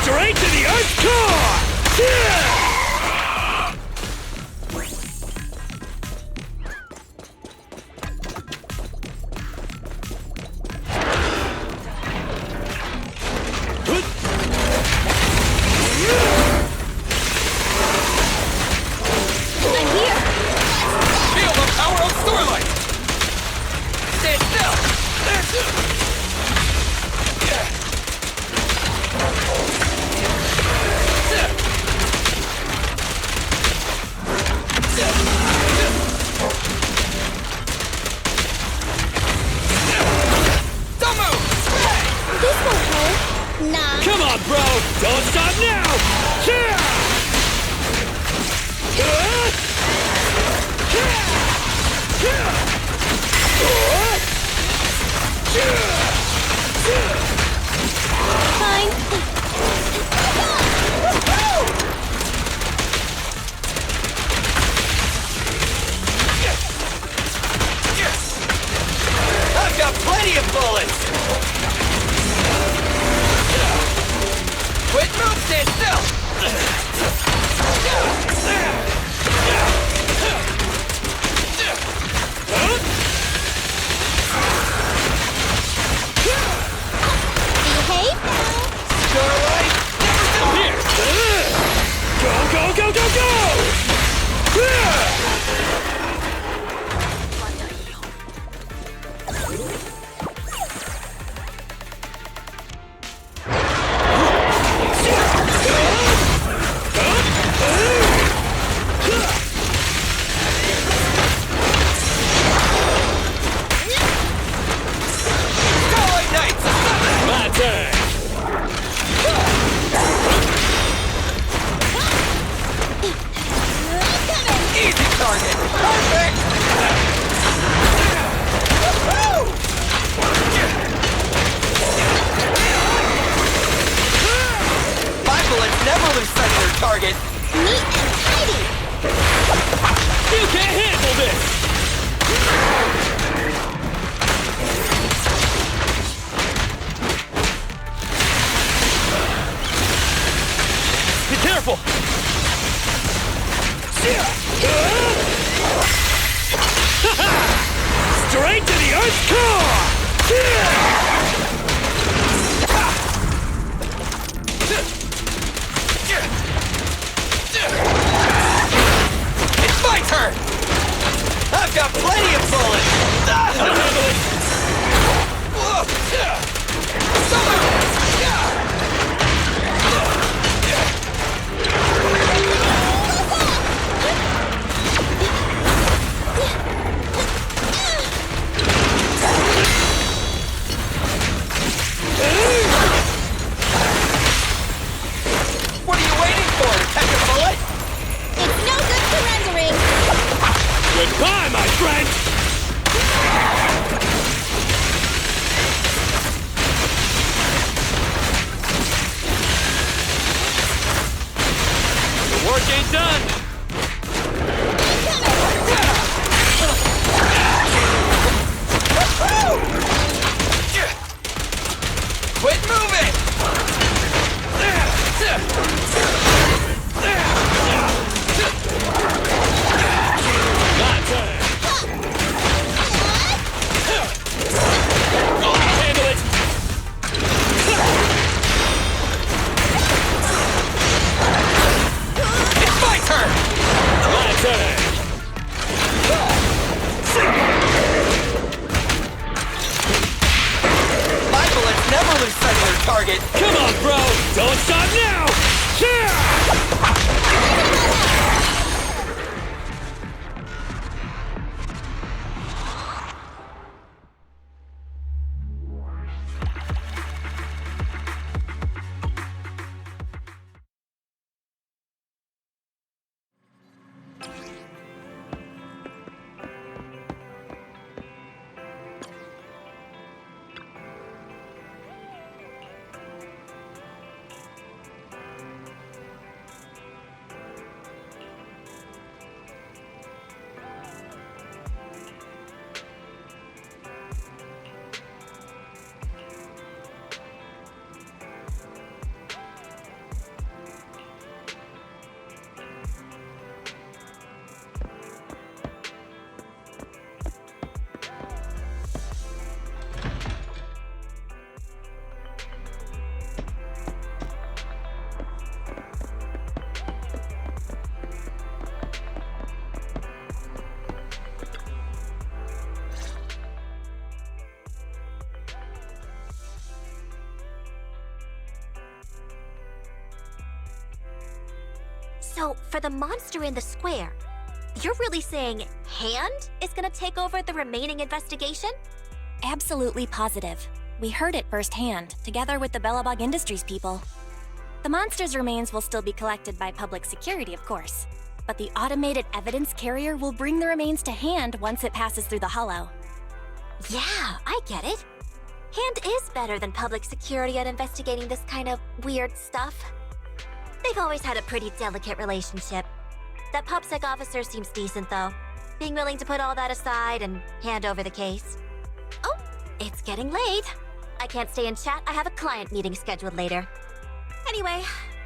Straight to the Earth's core! I'm here! Feel the power of Starlight! Stand still! Don't move! This won't hurt. Nah. Come on, bro! Don't stop now! Fine. I've got plenty of bullets! Quit move, stand still! Behave now. Starlight, never stop! Here! Go, go, go, go, go! Starlight Knights, My turn! easy target! Perfect! My bullets never lose sight of their target! Neat and tidy. You can't handle this! Be careful! Straight to the Earth's core! It's my turn! I've got plenty of bullets! What are you waiting for? To catch a bullet? It's no good surrendering. Goodbye, my friend! The work ain't done! Quit moving! My turn! Handle it! It's my turn! My turn! My bullets never lose sight of their target! Come on, bro! Don't stop now! So, for the monster in the square, you're really saying Hand is gonna take over the remaining investigation? Absolutely positive. We heard it firsthand, together with the Bellabog Industries people. The monster's remains will still be collected by public security, of course. But the automated evidence carrier will bring the remains to Hand once it passes through the hollow. Yeah, I get it. Hand is better than public security at investigating this kind of weird stuff. They've always had a pretty delicate relationship. That PubSec officer seems decent, though, being willing to put all that aside and hand over the case. Oh, it's getting late. I can't stay and chat. I have a client meeting scheduled later. Anyway,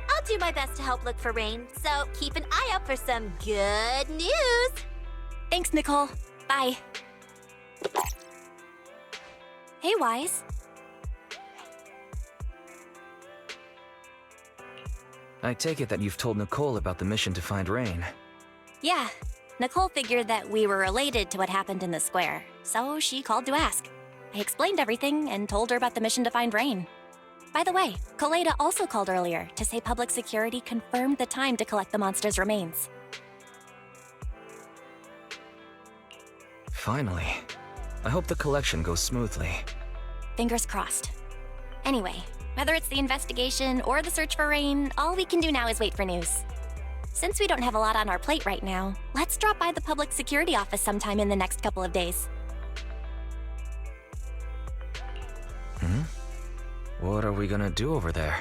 I'll do my best to help look for Rain, so keep an eye out for some good news. Thanks, Nicole. Bye. Hey, Wise. I take it that you've told Nicole about the mission to find Rain. Yeah, Nicole figured that we were related to what happened in the square, so she called to ask. I explained everything and told her about the mission to find Rain. By the way, Koleda also called earlier to say public security confirmed the time to collect the monster's remains. Finally. I hope the collection goes smoothly. Fingers crossed. Anyway, whether it's the investigation or the search for Rain, all we can do now is wait for news. Since we don't have a lot on our plate right now, let's drop by the public security office sometime in the next couple of days. What are we gonna do over there?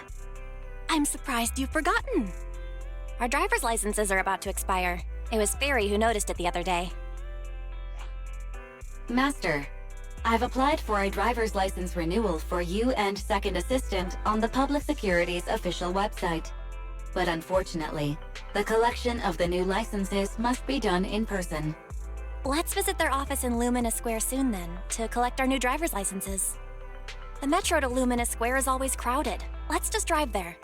I'm surprised you've forgotten. Our driver's licenses are about to expire. It was Fairy who noticed it the other day. Master, I've applied for a driver's license renewal for you and Second Assistant on the Public Security's official website. But unfortunately, the collection of the new licenses must be done in person. Let's visit their office in Lumina Square soon then, to collect our new driver's licenses. The metro to Lumina Square is always crowded. Let's just drive there.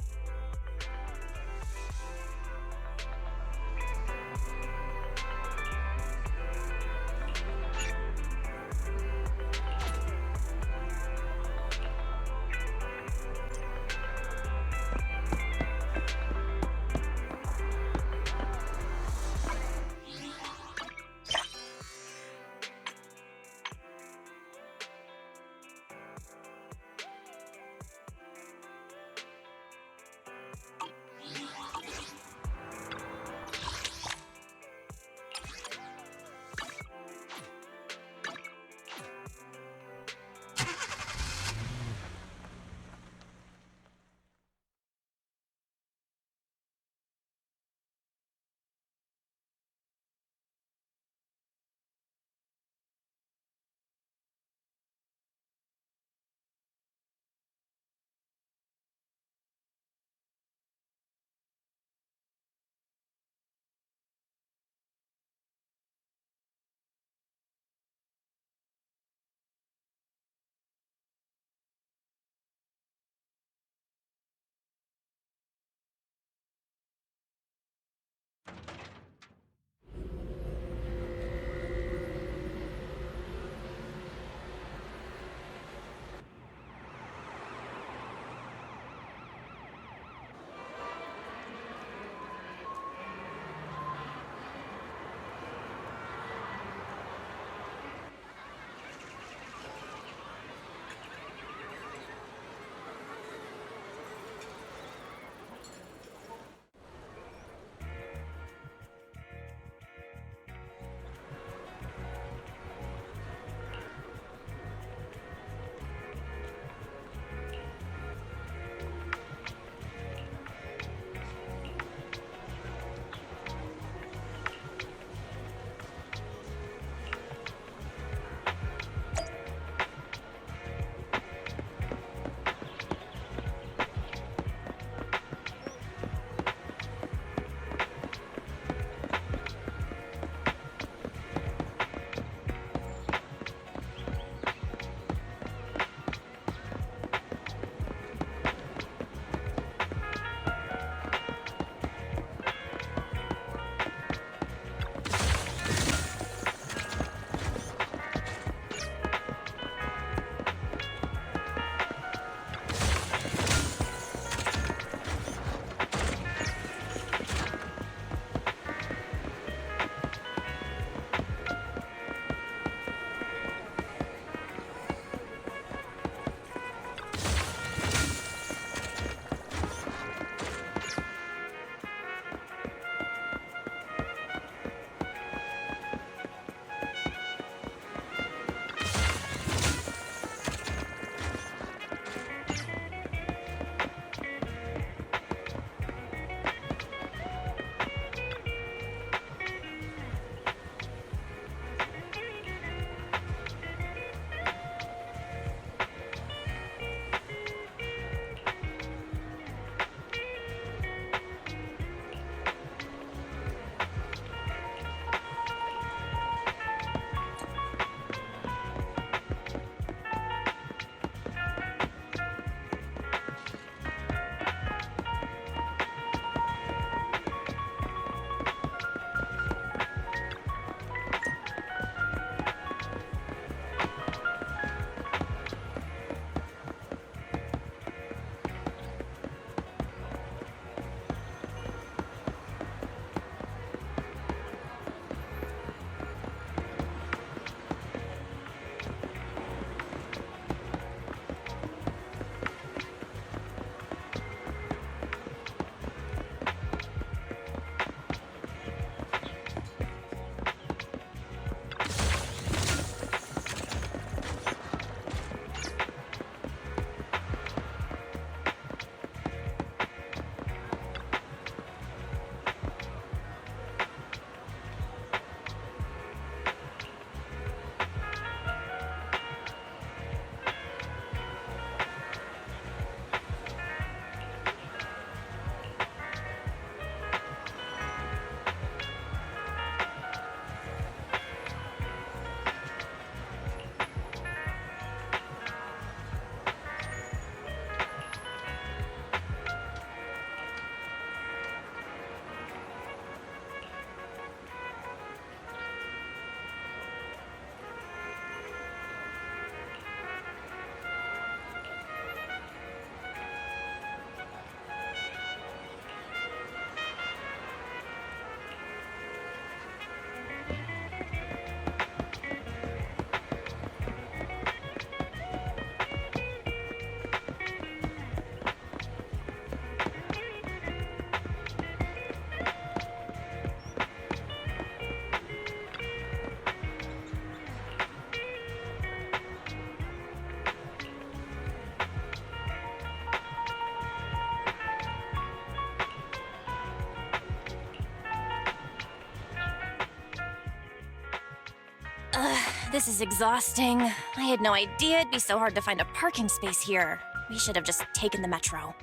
This is exhausting. I had no idea it'd be so hard to find a parking space here. We should have just taken the metro.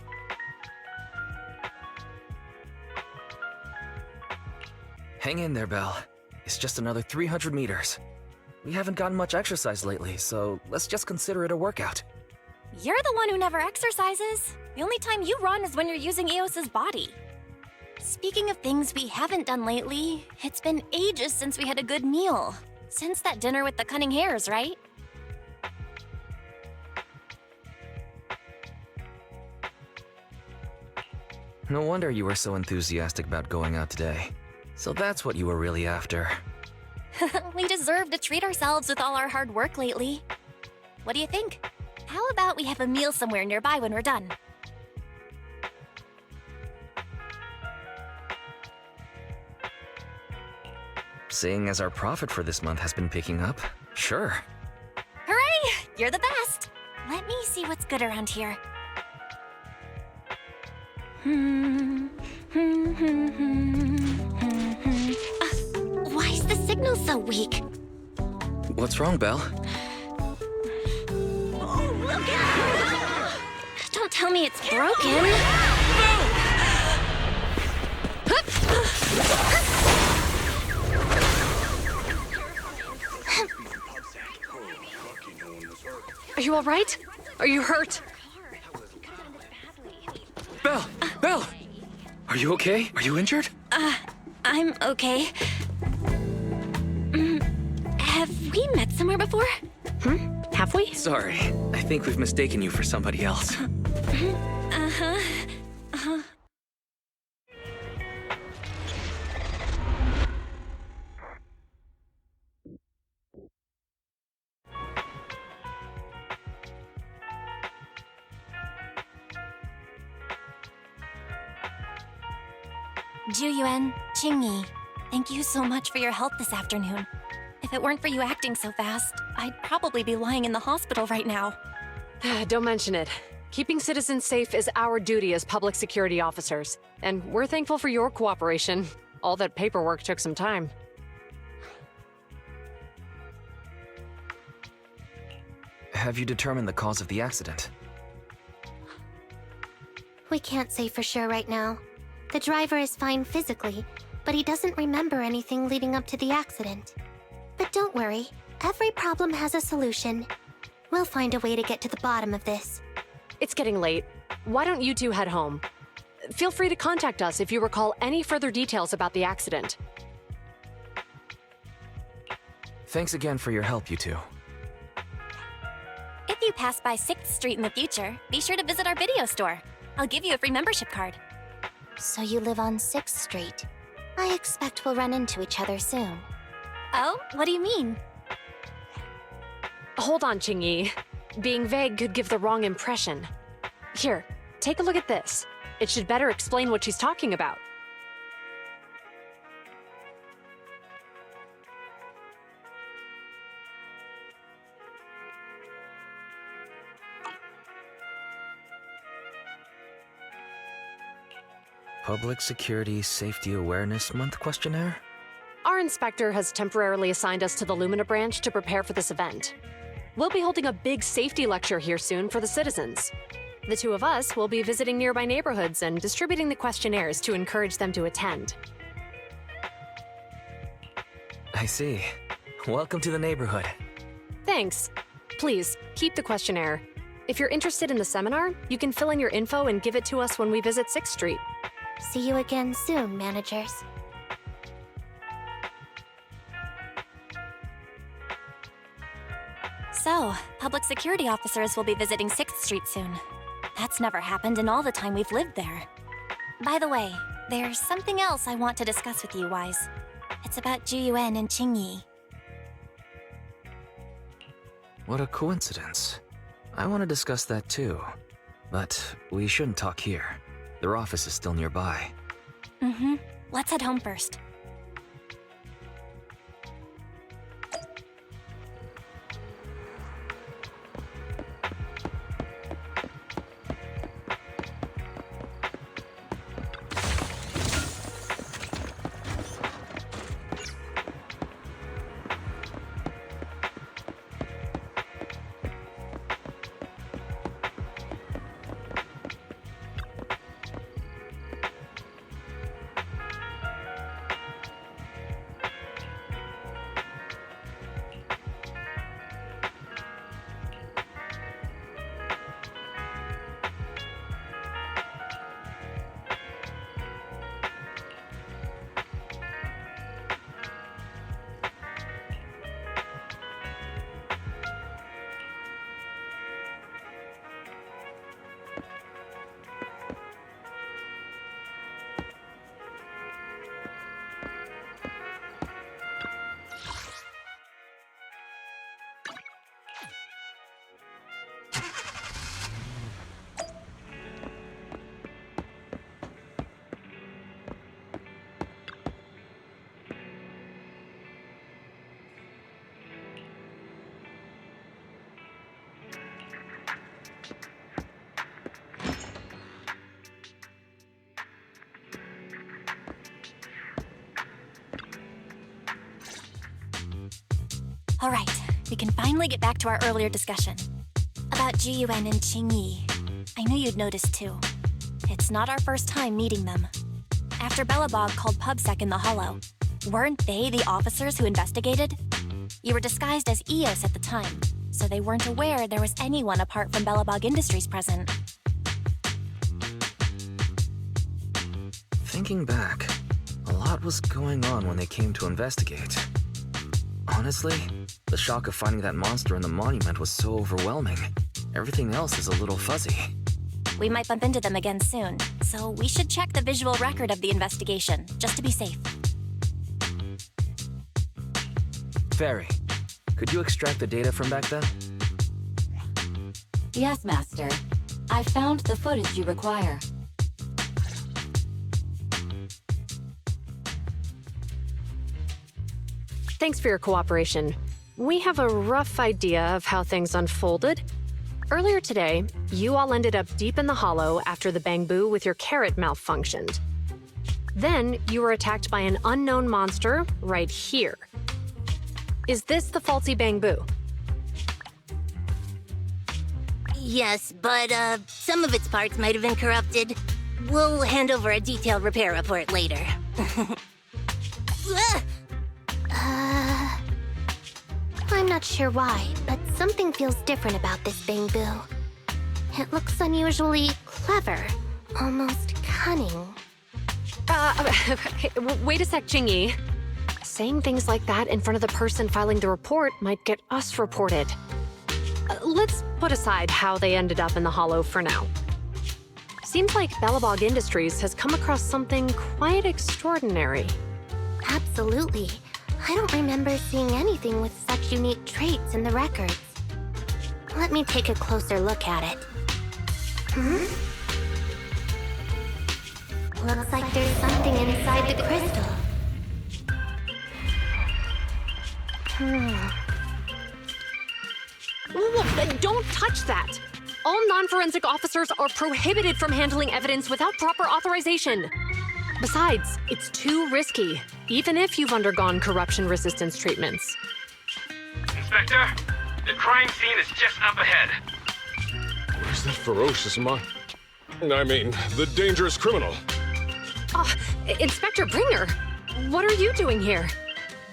Hang in there, Belle. It's just another 300 meters. We haven't gotten much exercise lately, so let's just consider it a workout. You're the one who never exercises. The only time you run is when you're using Eos's body. Speaking of things we haven't done lately, it's been ages since we had a good meal. Since that dinner with the cunning hares, right? No wonder you were so enthusiastic about going out today. So that's what you were really after. We deserve to treat ourselves with all our hard work lately. What do you think? How about we have a meal somewhere nearby when we're done? Seeing as our profit for this month has been picking up, sure. Hooray! You're the best! Let me see what's good around here. Why is the signal so weak? What's wrong, Belle? Don't tell me it's broken. Are you all right? Are you hurt? Belle! Belle! Are you okay? Are you injured? I'm okay. Have we met somewhere before? Have we? Sorry, I think we've mistaken you for somebody else. Juyuan, Qingyi, thank you so much for your help this afternoon. If it weren't for you acting so fast, I'd probably be lying in the hospital right now. Don't mention it. Keeping citizens safe is our duty as public security officers, and we're thankful for your cooperation. All that paperwork took some time. Have you determined the cause of the accident? We can't say for sure right now. The driver is fine physically, but he doesn't remember anything leading up to the accident. But don't worry, every problem has a solution. We'll find a way to get to the bottom of this. It's getting late. Why don't you two head home? Feel free to contact us if you recall any further details about the accident. Thanks again for your help, you two. If you pass by 6th Street in the future, be sure to visit our video store. I'll give you a free membership card. So you live on 6th Street. I expect we'll run into each other soon. Oh, what do you mean? Hold on, Qingyi. Being vague could give the wrong impression. Here, take a look at this. It should better explain what she's talking about. Public Security Safety Awareness Month questionnaire? Our inspector has temporarily assigned us to the Lumina branch to prepare for this event. We'll be holding a big safety lecture here soon for the citizens. The two of us will be visiting nearby neighborhoods and distributing the questionnaires to encourage them to attend. I see. Welcome to the neighborhood. Thanks. Please, keep the questionnaire. If you're interested in the seminar, you can fill in your info and give it to us when we visit 6th Street. See you again soon, managers. So, public security officers will be visiting 6th Street soon. That's never happened in all the time we've lived there. By the way, there's something else I want to discuss with you, Wise. It's about Juyuan and Qingyi. What a coincidence. I want to discuss that too. But we shouldn't talk here. Their office is still nearby. Let's head home first. All right, we can finally get back to our earlier discussion. About Jiyuan and Qingyi. I knew you'd noticed too. It's not our first time meeting them. After Bellabog called PubSec in the Hollow, weren't they the officers who investigated? You were disguised as EOS at the time, so they weren't aware there was anyone apart from Bellabog Industries present. Thinking back, a lot was going on when they came to investigate. Honestly, the shock of finding that monster in the monument was so overwhelming. Everything else is a little fuzzy. We might bump into them again soon, so we should check the visual record of the investigation, just to be safe. Fairy, could you extract the data from back then? Yes, Master. I found the footage you require. Thanks for your cooperation. We have a rough idea of how things unfolded. Earlier today, you all ended up deep in the hollow after the bamboo with your carrot malfunctioned. Then, you were attacked by an unknown monster right here. Is this the faulty bamboo? Yes, but some of its parts might have been corrupted. We'll hand over a detailed repair report later. I'm not sure why, but something feels different about this bamboo. It looks unusually clever, almost cunning. Wait a sec, Qingyi. Saying things like that in front of the person filing the report might get us reported. Let's put aside how they ended up in the hollow for now. Seems like Bellabog Industries has come across something quite extraordinary. Absolutely. I don't remember seeing anything with such unique traits in the records. Let me take a closer look at it. Looks like there's something inside the crystal. Don't touch that! All non-forensic officers are prohibited from handling evidence without proper authorization. Besides, it's too risky, even if you've undergone corruption resistance treatments. Inspector, the crime scene is just up ahead. Where's that ferocious the dangerous criminal? Inspector Bringer, what are you doing here?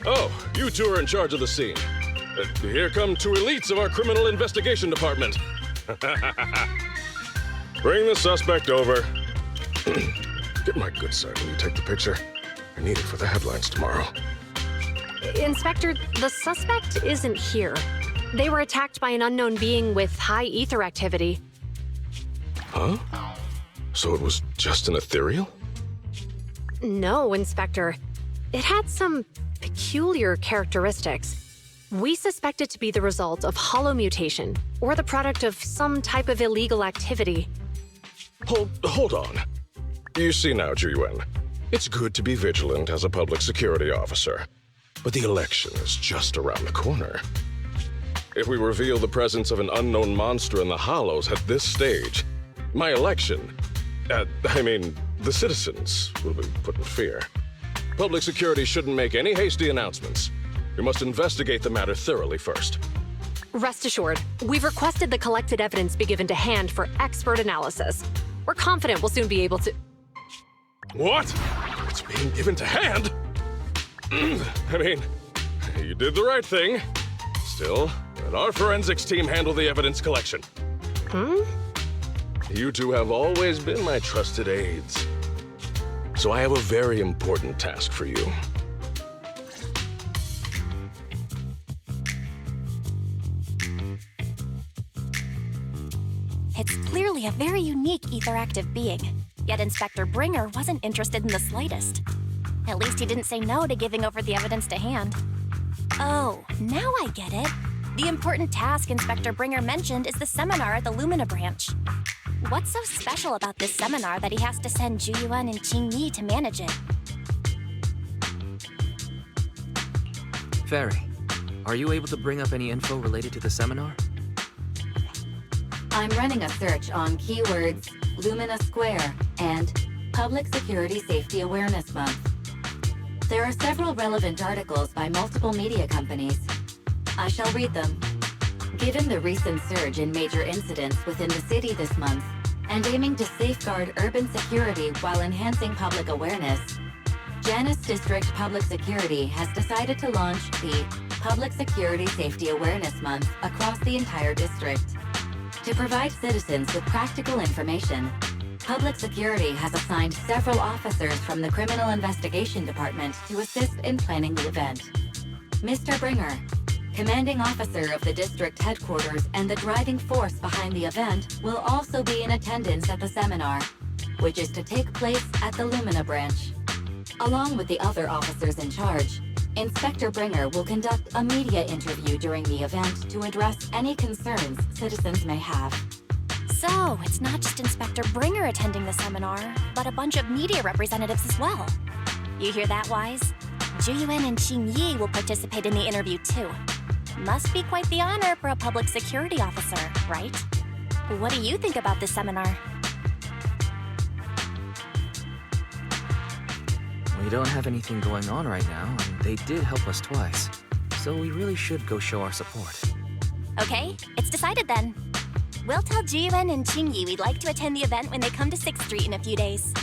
Oh, you two are in charge of the scene. Here come two elites of our criminal investigation department. Bring the suspect over. Get my good side when you take the picture. I need it for the headlines tomorrow. Inspector, the suspect isn't here. They were attacked by an unknown being with high ether activity. Huh? So it was just an ethereal? No, Inspector. It had some peculiar characteristics. We suspect it to be the result of hollow mutation, or the product of some type of illegal activity. Hold on. You see now, Jiyuan, it's good to be vigilant as a public security officer, but the election is just around the corner. If we reveal the presence of an unknown monster in the hollows at this stage, my election, the citizens will be put in fear. Public security shouldn't make any hasty announcements. We must investigate the matter thoroughly first. Rest assured, we've requested the collected evidence be given to hand for expert analysis. We're confident we'll soon be able to... What? It's being given to hand? You did the right thing. Still, let our forensics team handle the evidence collection. You two have always been my trusted aides. So I have a very important task for you. It's clearly a very unique etheractive being, yet Inspector Bringer wasn't interested in the slightest. At least he didn't say no to giving over the evidence to hand. Oh, now I get it. The important task Inspector Bringer mentioned is the seminar at the Lumina branch. What's so special about this seminar that he has to send Jiyuan and Qingyi to manage it? Fairy, are you able to bring up any info related to the seminar? I'm running a search on keywords Lumina Square and Public Security Safety Awareness Month. There are several relevant articles by multiple media companies. I shall read them. Given the recent surge in major incidents within the city this month, and aiming to safeguard urban security while enhancing public awareness, Janus District Public Security has decided to launch the Public Security Safety Awareness Month across the entire district. To provide citizens with practical information, Public Security has assigned several officers from the Criminal Investigation Department to assist in planning the event. Mr. Bringer, commanding officer of the district headquarters and the driving force behind the event, will also be in attendance at the seminar, which is to take place at the Lumina branch. Along with the other officers in charge, Inspector Bringer will conduct a media interview during the event to address any concerns citizens may have. So, it's not just Inspector Bringer attending the seminar, but a bunch of media representatives as well. You hear that, Wise? Juyuan and Qing Yi will participate in the interview too. Must be quite the honor for a public security officer, right? What do you think about this seminar? We don't have anything going on right now, and they did help us twice. So we really should go show our support. Okay, it's decided then. We'll tell Jiyuan and Qingyi we'd like to attend the event when they come to 6th Street in a few days.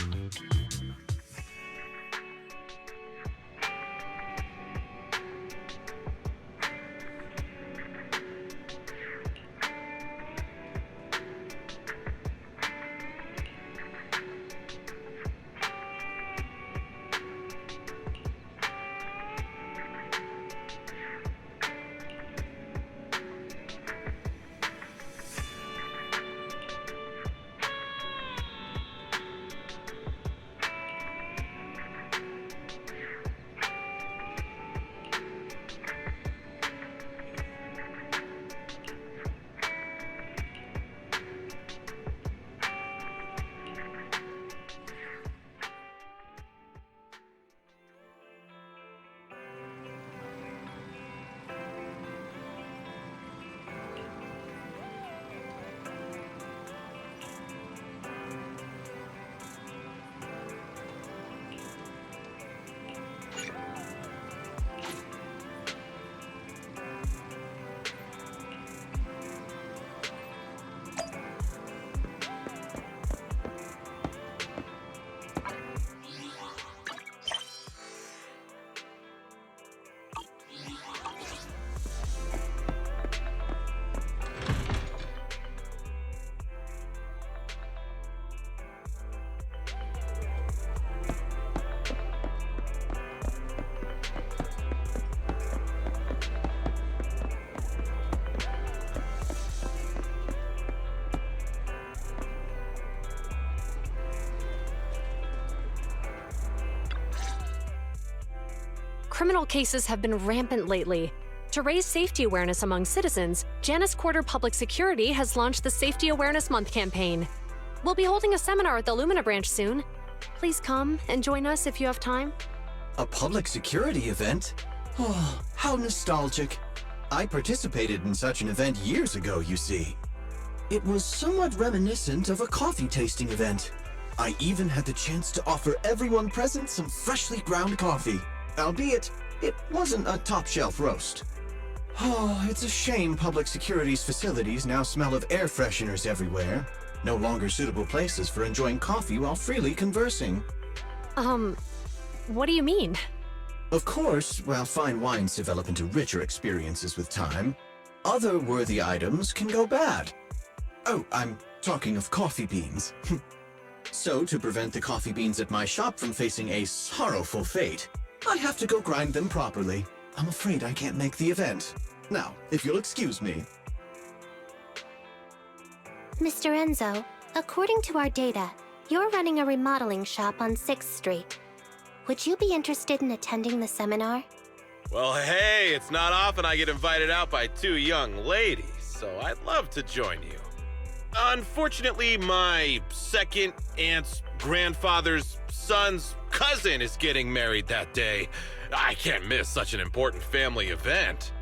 Criminal cases have been rampant lately. To raise safety awareness among citizens, Janus Quarter Public Security has launched the Safety Awareness Month campaign. We'll be holding a seminar at the Lumina branch soon. Please come and join us if you have time. A public security event? Oh, how nostalgic. I participated in such an event years ago, you see. It was somewhat reminiscent of a coffee tasting event. I even had the chance to offer everyone present some freshly ground coffee. Albeit, it wasn't a top-shelf roast. Oh, it's a shame public security's facilities now smell of air fresheners everywhere. No longer suitable places for enjoying coffee while freely conversing. What do you mean? Of course, while fine wines develop into richer experiences with time, other worthy items can go bad. Oh, I'm talking of coffee beans. So, to prevent the coffee beans at my shop from facing a sorrowful fate, I have to go grind them properly. I'm afraid I can't make the event. Now, if you'll excuse me. Mr. Enzo, according to our data, you're running a remodeling shop on 6th Street. Would you be interested in attending the seminar? Well, hey, it's not often I get invited out by two young ladies, so I'd love to join you. Unfortunately, my second aunt's grandfather's son's cousin is getting married that day. I can't miss such an important family event.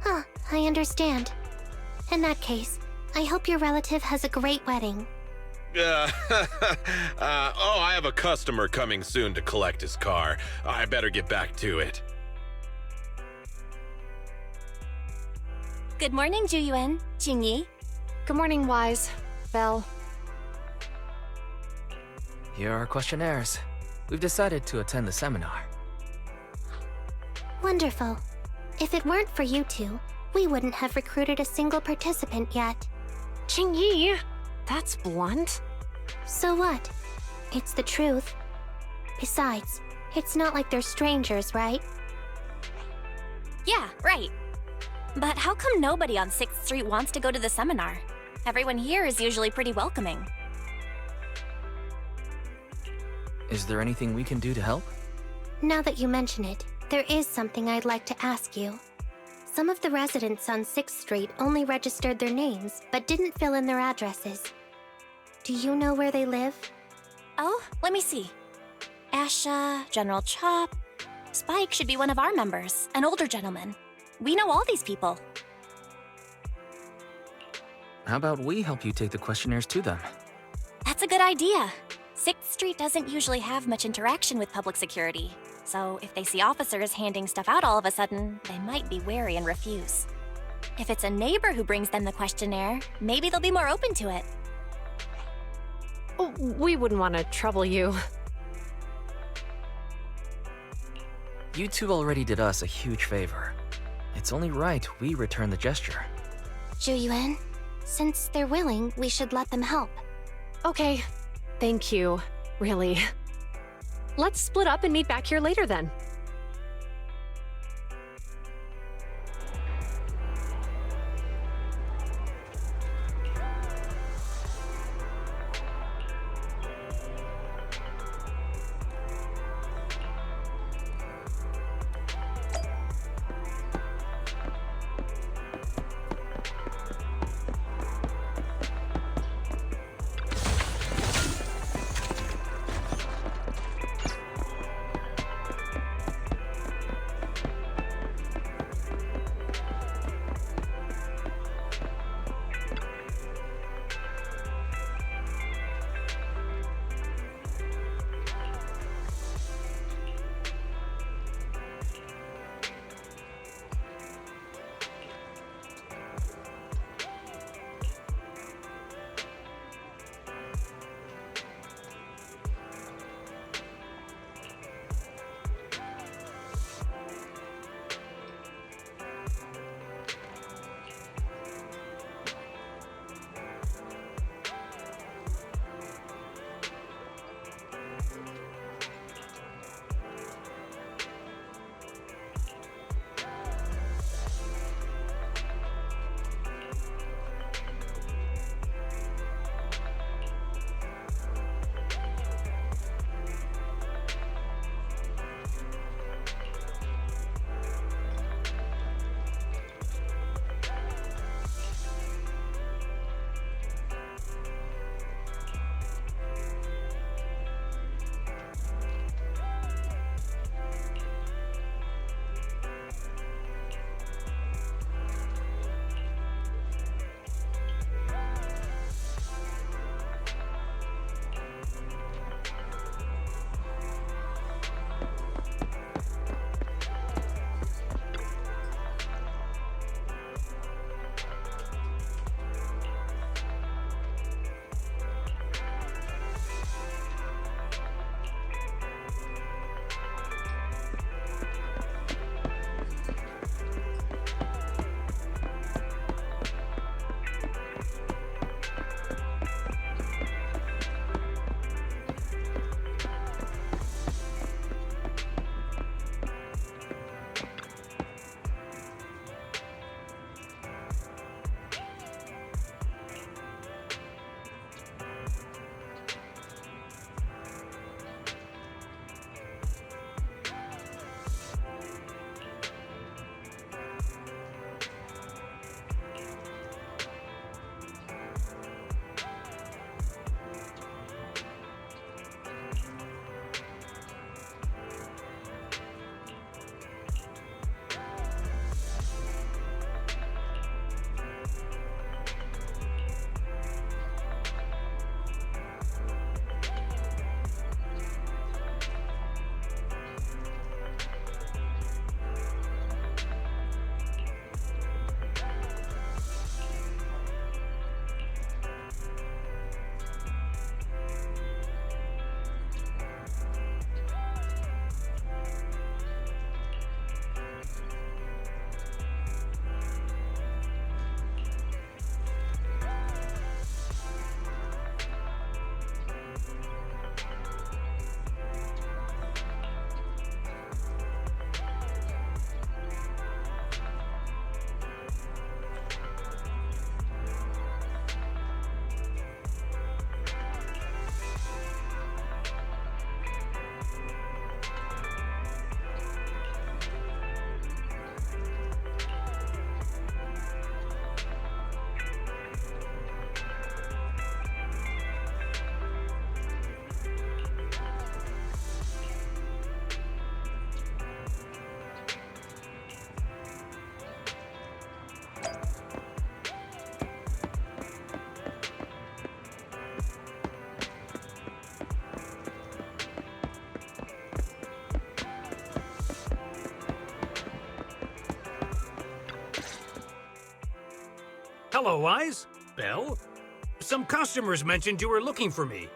Huh, I understand. In that case, I hope your relative has a great wedding. I have a customer coming soon to collect his car. I better get back to it. Good morning, Juyuan, Jingyi. Good morning, Wise. Belle. Here are our questionnaires. We've decided to attend the seminar. Wonderful. If it weren't for you two, we wouldn't have recruited a single participant yet. Jingyi! That's blunt. So what? It's the truth. Besides, it's not like they're strangers, right? Yeah, right. But how come nobody on 6th Street wants to go to the seminar? Everyone here is usually pretty welcoming. Is there anything we can do to help? Now that you mention it, there is something I'd like to ask you. Some of the residents on 6th Street only registered their names, but didn't fill in their addresses. Do you know where they live? Oh, let me see. Asha, General Chop. Spike should be one of our members, an older gentleman. We know all these people. How about we help you take the questionnaires to them? That's a good idea. 6th Street doesn't usually have much interaction with public security, so if they see officers handing stuff out all of a sudden, they might be wary and refuse. If it's a neighbor who brings them the questionnaire, maybe they'll be more open to it. Oh, we wouldn't want to trouble you. You two already did us a huge favor. It's only right we return the gesture. Juyuan, since they're willing, we should let them help. Okay. Thank you. Really. Let's split up and meet back here later then. Hello, Eyes. Belle. Some customers mentioned you were looking for me.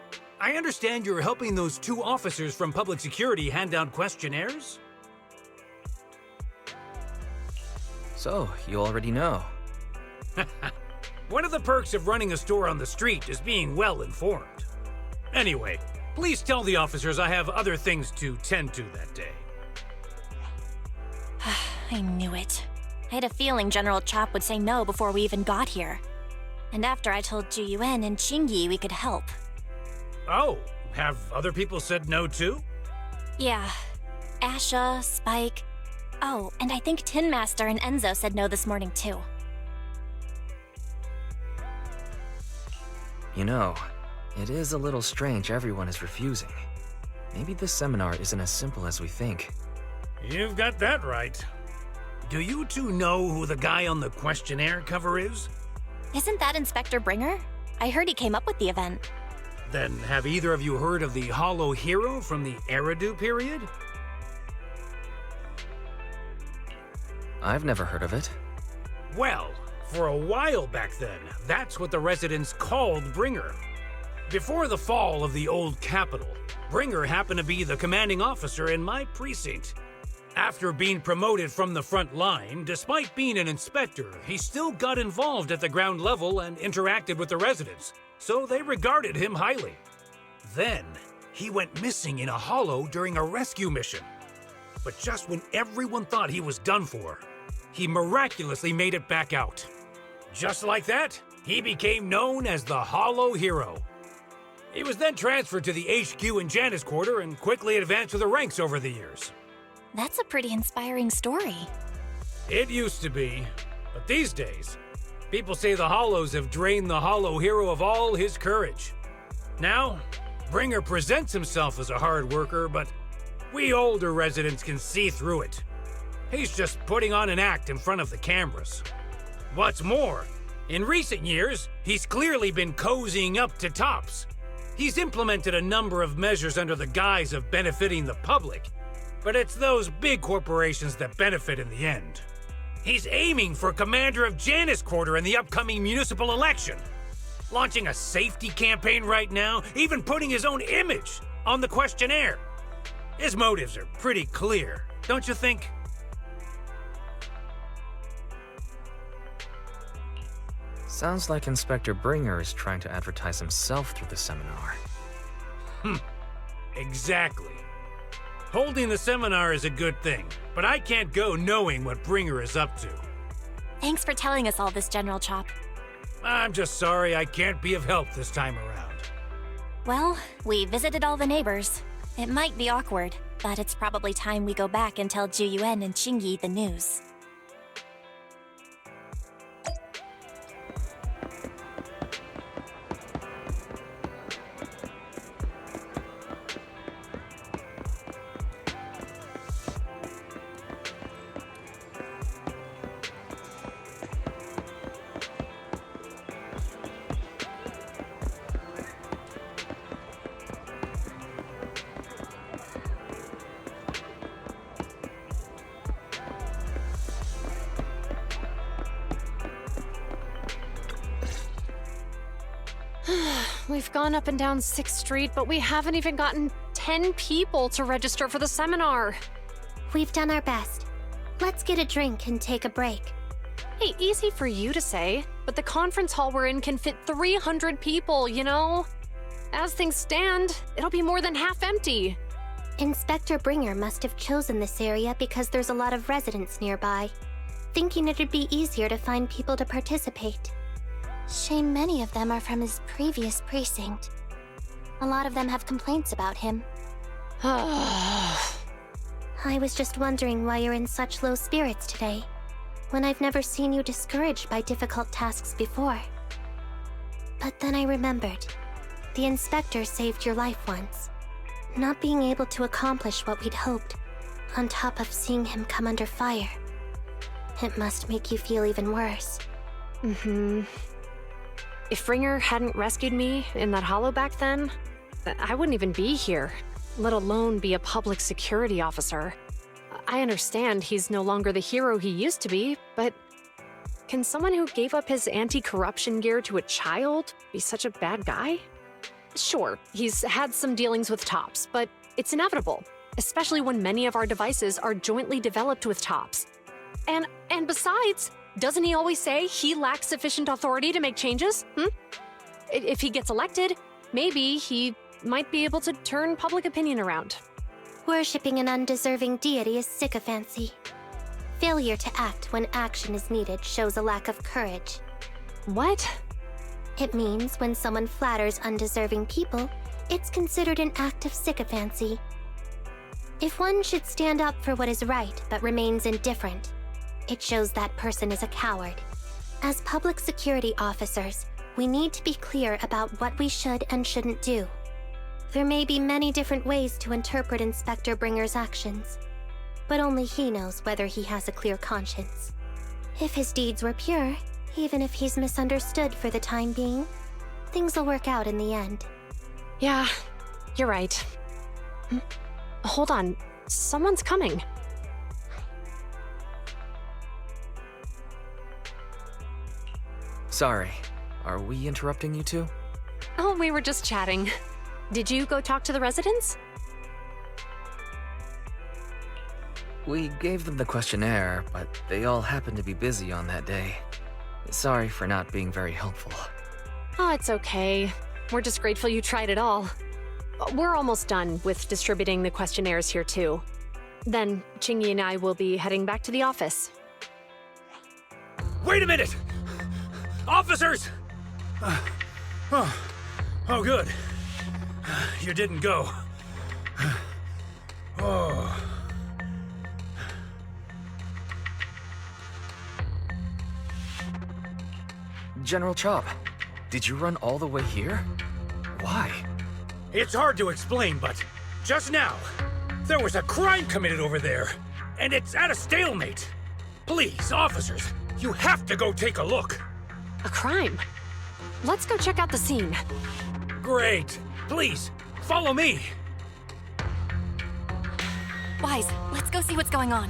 I understand you're helping those 2 officers from public security hand out questionnaires? So, you already know. One of the perks of running a store on the street is being well informed. Anyway, please tell the officers I have other things to tend to that day. I knew it. I had a feeling General Chop would say no before we even got here. And after I told Juyuan and Chingy we could help. Oh, have other people said no too? Yeah. Asha, Spike. Oh, and I think Tin Master and Enzo said no this morning too. You know, it is a little strange everyone is refusing. Maybe this seminar isn't as simple as we think. You've got that right. Do you 2 know who the guy on the questionnaire cover is? Isn't that Inspector Bringer? I heard he came up with the event. Then have either of you heard of the Hollow Hero from the Nью-Эриду period? I've never heard of it. Well, for a while back then, that's what the residents called Bringer. Before the fall of the old capital, Bringer happened to be the commanding officer in my precinct. After being promoted from the front line, despite being an inspector, he still got involved at the ground level and interacted with the residents, so they regarded him highly. Then, he went missing in a hollow during a rescue mission. But just when everyone thought he was done for, he miraculously made it back out. Just like that, he became known as the Hollow Hero. He was then transferred to the HQ in Janus Quarter and quickly advanced to the ranks over the years. That's a pretty inspiring story. It used to be, but these days, people say the Hollows have drained the Hollow Hero of all his courage. Now, Bringer presents himself as a hard worker, but we older residents can see through it. He's just putting on an act in front of the cameras. What's more, in recent years, he's clearly been cozying up to Tops. He's implemented a number of measures under the guise of benefiting the public, but it's those big corporations that benefit in the end. He's aiming for commander of Janus Quarter in the upcoming municipal election, launching a safety campaign right now, even putting his own image on the questionnaire. His motives are pretty clear, don't you think? Sounds like Inspector Bringer is trying to advertise himself through the seminar. Exactly. Holding the seminar is a good thing, but I can't go knowing what Bringer is up to. Thanks for telling us all this, General Chop. I'm just sorry I can't be of help this time around. Well, we visited all the neighbors. It might be awkward, but it's probably time we go back and tell Juyuan and Chingy the news. We've gone up and down 6th Street, but we haven't even gotten 10 people to register for the seminar. We've done our best. Let's get a drink and take a break. Hey, easy for you to say, but the conference hall we're in can fit 300 people, you know? As things stand, it'll be more than half empty. Inspector Bringer must have chosen this area because there's a lot of residents nearby, thinking it'd be easier to find people to participate. Shame many of them are from his previous precinct. A lot of them have complaints about him. I was just wondering why you're in such low spirits today, when I've never seen you discouraged by difficult tasks before. But then I remembered. The inspector saved your life once. Not being able to accomplish what we'd hoped, on top of seeing him come under fire. It must make you feel even worse. If Bringer hadn't rescued me in that hollow back then, I wouldn't even be here, let alone be a public security officer. I understand he's no longer the hero he used to be, but can someone who gave up his anti-corruption gear to a child be such a bad guy? Sure, he's had some dealings with Tops, but it's inevitable, especially when many of our devices are jointly developed with Tops. And besides, doesn't he always say he lacks sufficient authority to make changes? If he gets elected, maybe he might be able to turn public opinion around. Worshipping an undeserving deity is sycophancy. Failure to act when action is needed shows a lack of courage. What? It means when someone flatters undeserving people, it's considered an act of sycophancy. If one should stand up for what is right but remains indifferent, it shows that person is a coward. As public security officers, we need to be clear about what we should and shouldn't do. There may be many different ways to interpret Inspector Bringer's actions, but only he knows whether he has a clear conscience. If his deeds were pure, even if he's misunderstood for the time being, things will work out in the end. Yeah, you're right. Hold on, someone's coming. Sorry, are we interrupting you two? Oh, we were just chatting. Did you go talk to the residents? We gave them the questionnaire, but they all happened to be busy on that day. Sorry for not being very helpful. Oh, it's okay. We're just grateful you tried it all. We're almost done with distributing the questionnaires here too. Then, Chingy and I will be heading back to the office. Wait a minute! Officers! Oh, good. You didn't go. Oh. General Chop, did you run all the way here? Why? It's hard to explain, but just now, there was a crime committed over there, and it's at a stalemate. Please, officers, you have to go take a look. A crime? Let's go check out the scene. Great. Please, follow me. Wise, let's go see what's going on.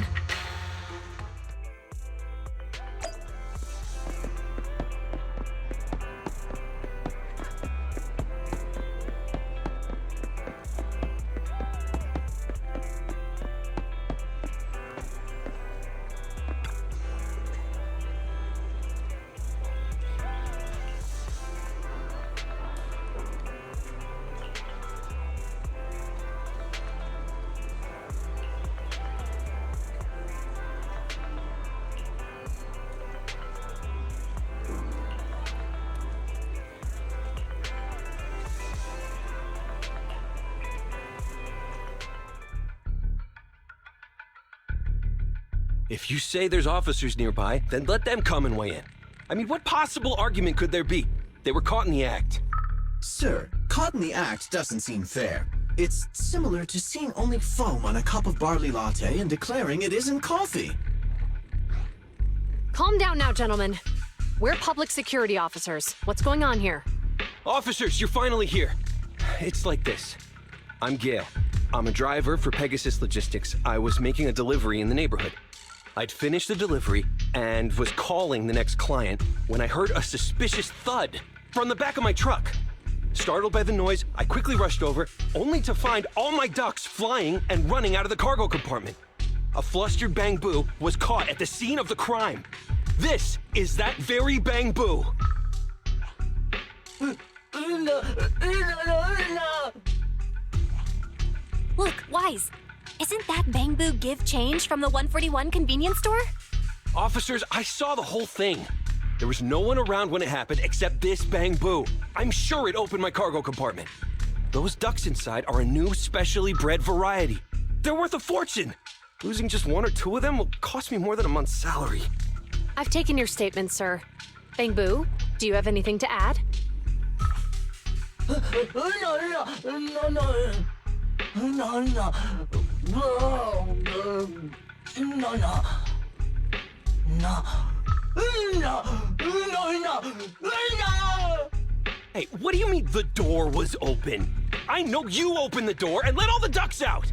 If you say there's officers nearby, then let them come and weigh in. I mean, what possible argument could there be? They were caught in the act. Sir, caught in the act doesn't seem fair. It's similar to seeing only foam on a cup of barley latte and declaring it isn't coffee. Calm down now, gentlemen. We're public security officers. What's going on here? Officers, you're finally here. It's like this. I'm Gale. I'm a driver for Pegasus Logistics. I was making a delivery in the neighborhood. I'd finished the delivery and was calling the next client when I heard a suspicious thud from the back of my truck. Startled by the noise, I quickly rushed over, only to find all my ducks flying and running out of the cargo compartment. A flustered Bang Boo was caught at the scene of the crime. This is that very Bang Boo. Look, Wise, isn't that Bang Boo give change from the 141 convenience store? Officers, I saw the whole thing. There was no one around when it happened except this Bang Boo. I'm sure it opened my cargo compartment. Those ducks inside are a new specially bred variety. They're worth a fortune. Losing just one or two of them will cost me more than a month's salary. I've taken your statement, sir. Bang Boo, do you have anything to add? Hey, what do you mean the door was open? I know you opened the door and let all the ducks out!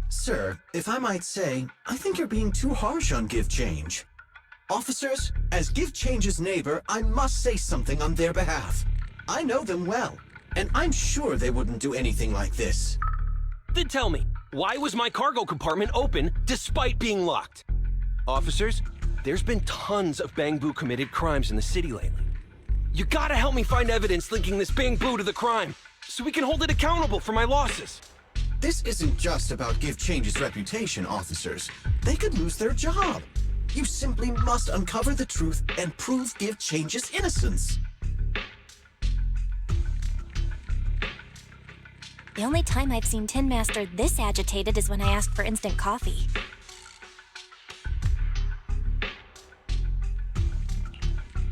Sir, if I might say, I think you're being too harsh on give change. Officers, as Give Change's neighbor, I must say something on their behalf. I know them well, and I'm sure they wouldn't do anything like this. Then tell me, why was my cargo compartment open despite being locked? Officers, there's been tons of Bangbu committed crimes in the city lately. You gotta help me find evidence linking this Bangbu to the crime, so we can hold it accountable for my losses. This isn't just about Give Change's reputation, officers. They could lose their job. You simply must uncover the truth and prove Give Change's innocence. The only time I've seen Tin Master this agitated is when I asked for instant coffee.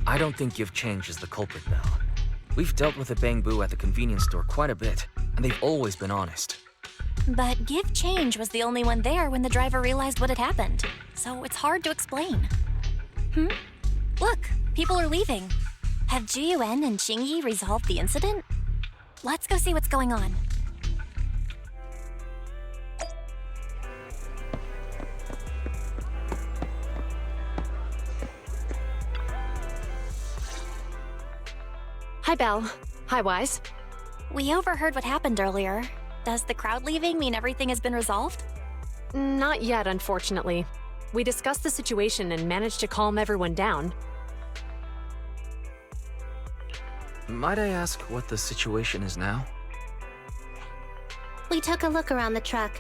I don't think Give Change is the culprit, Belle. We've dealt with the Bangbu at the convenience store quite a bit, and they've always been honest. But Give Change was the only one there when the driver realized what had happened, so it's hard to explain. Look, people are leaving. Have Jiyuan and Qingyi resolved the incident? Let's go see what's going on. Hi, Belle. Hi, Wise. We overheard what happened earlier. Does the crowd leaving mean everything has been resolved? Not yet, unfortunately. We discussed the situation and managed to calm everyone down. Might I ask what the situation is now? We took a look around the truck,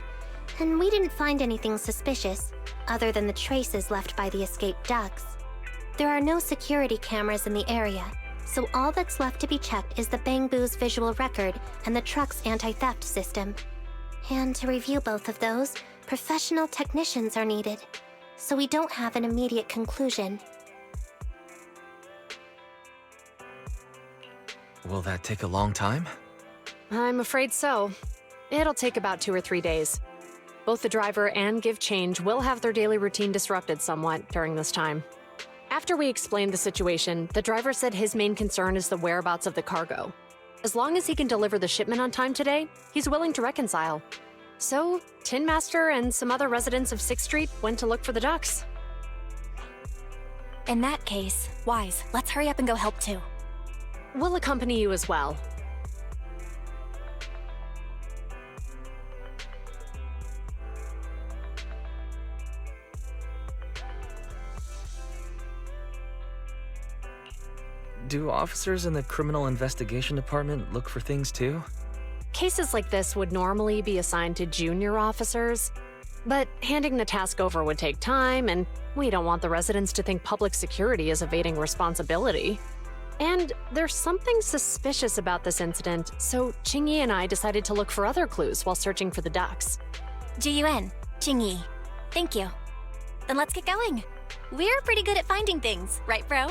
and we didn't find anything suspicious, other than the traces left by the escaped ducks. There are no security cameras in the area, so all that's left to be checked is the Bangbu's visual record and the truck's anti-theft system. And to review both of those, professional technicians are needed, so we don't have an immediate conclusion. Will that take a long time? I'm afraid so. It'll take about 2 or 3 days. Both the driver and Give Change will have their daily routine disrupted somewhat during this time. After we explained the situation, the driver said his main concern is the whereabouts of the cargo. As long as he can deliver the shipment on time today, he's willing to reconcile. So, Tin Master and some other residents of 6th Street went to look for the ducks. In that case, Wise, let's hurry up and go help too. We'll accompany you as well. Do officers in the Criminal Investigation Department look for things too? Cases like this would normally be assigned to junior officers, but handing the task over would take time, and we don't want the residents to think public security is evading responsibility. And there's something suspicious about this incident, so Qingyi and I decided to look for other clues while searching for the ducks. Jiyuan, Qingyi, thank you. Then let's get going. We're pretty good at finding things, right, bro?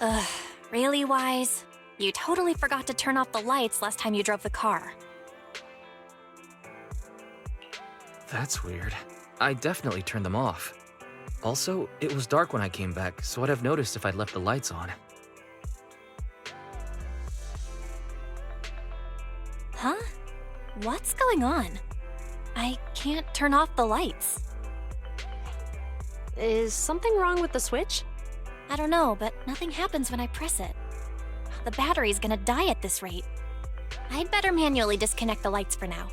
Ugh, really, Wise? You totally forgot to turn off the lights last time you drove the car. That's weird. I definitely turned them off. Also, it was dark when I came back, so I'd have noticed if I'd left the lights on. Huh? What's going on? I can't turn off the lights. Is something wrong with the switch? I don't know, but nothing happens when I press it. The battery's gonna die at this rate. I'd better manually disconnect the lights for now.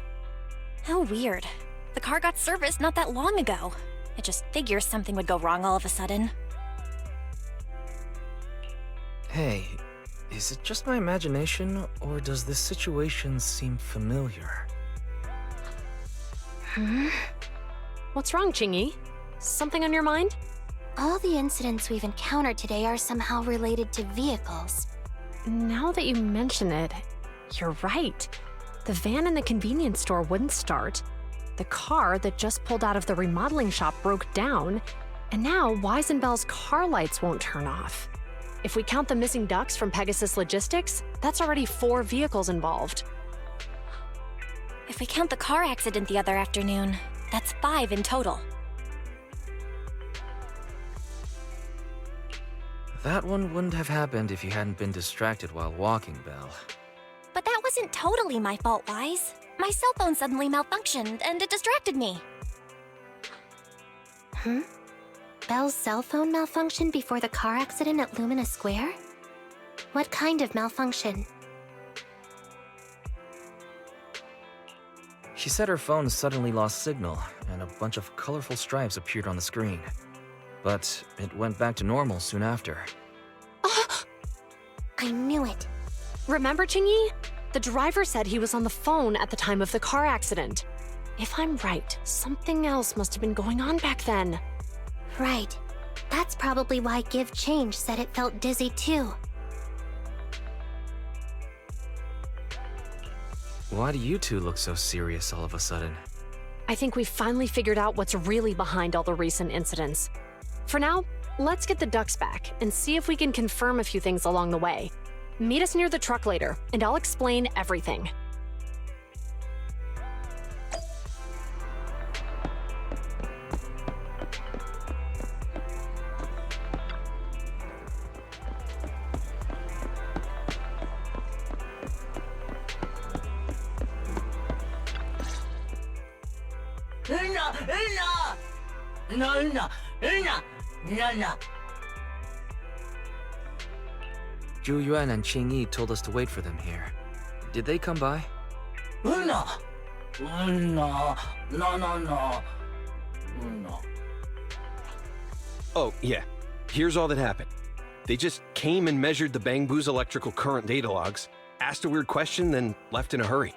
How weird. The car got serviced not that long ago. I just figure something would go wrong all of a sudden. Hey, is it just my imagination, or does this situation seem familiar? What's wrong, Chingy? Something on your mind? All the incidents we've encountered today are somehow related to vehicles. Now that you mention it, you're right. The van in the convenience store wouldn't start. The car that just pulled out of the remodeling shop broke down, and now Wise and Belle's car lights won't turn off. If we count the missing ducks from Pegasus Logistics, that's already 4 vehicles involved. If we count the car accident the other afternoon, that's 5 in total. That one wouldn't have happened if you hadn't been distracted while walking, Belle. But that wasn't totally my fault, Wise. My cell phone suddenly malfunctioned, and it distracted me. Belle's cell phone malfunctioned before the car accident at Lumina Square? What kind of malfunction? She said her phone suddenly lost signal, and a bunch of colorful stripes appeared on the screen. But it went back to normal soon after. I knew it. Remember, Chingy? The driver said he was on the phone at the time of the car accident. If I'm right, something else must have been going on back then. Right. That's probably why Give Change said it felt dizzy too. Why do you two look so serious all of a sudden? I think we've finally figured out what's really behind all the recent incidents. For now, let's get the ducks back and see if we can confirm a few things along the way. Meet us near the truck later, and I'll explain everything. Zhu Yuan and Qing Yi told us to wait for them here. Did they come by? Oh, yeah. Here's all that happened. They just came and measured the Bang Boo's electrical current data logs, asked a weird question, then left in a hurry.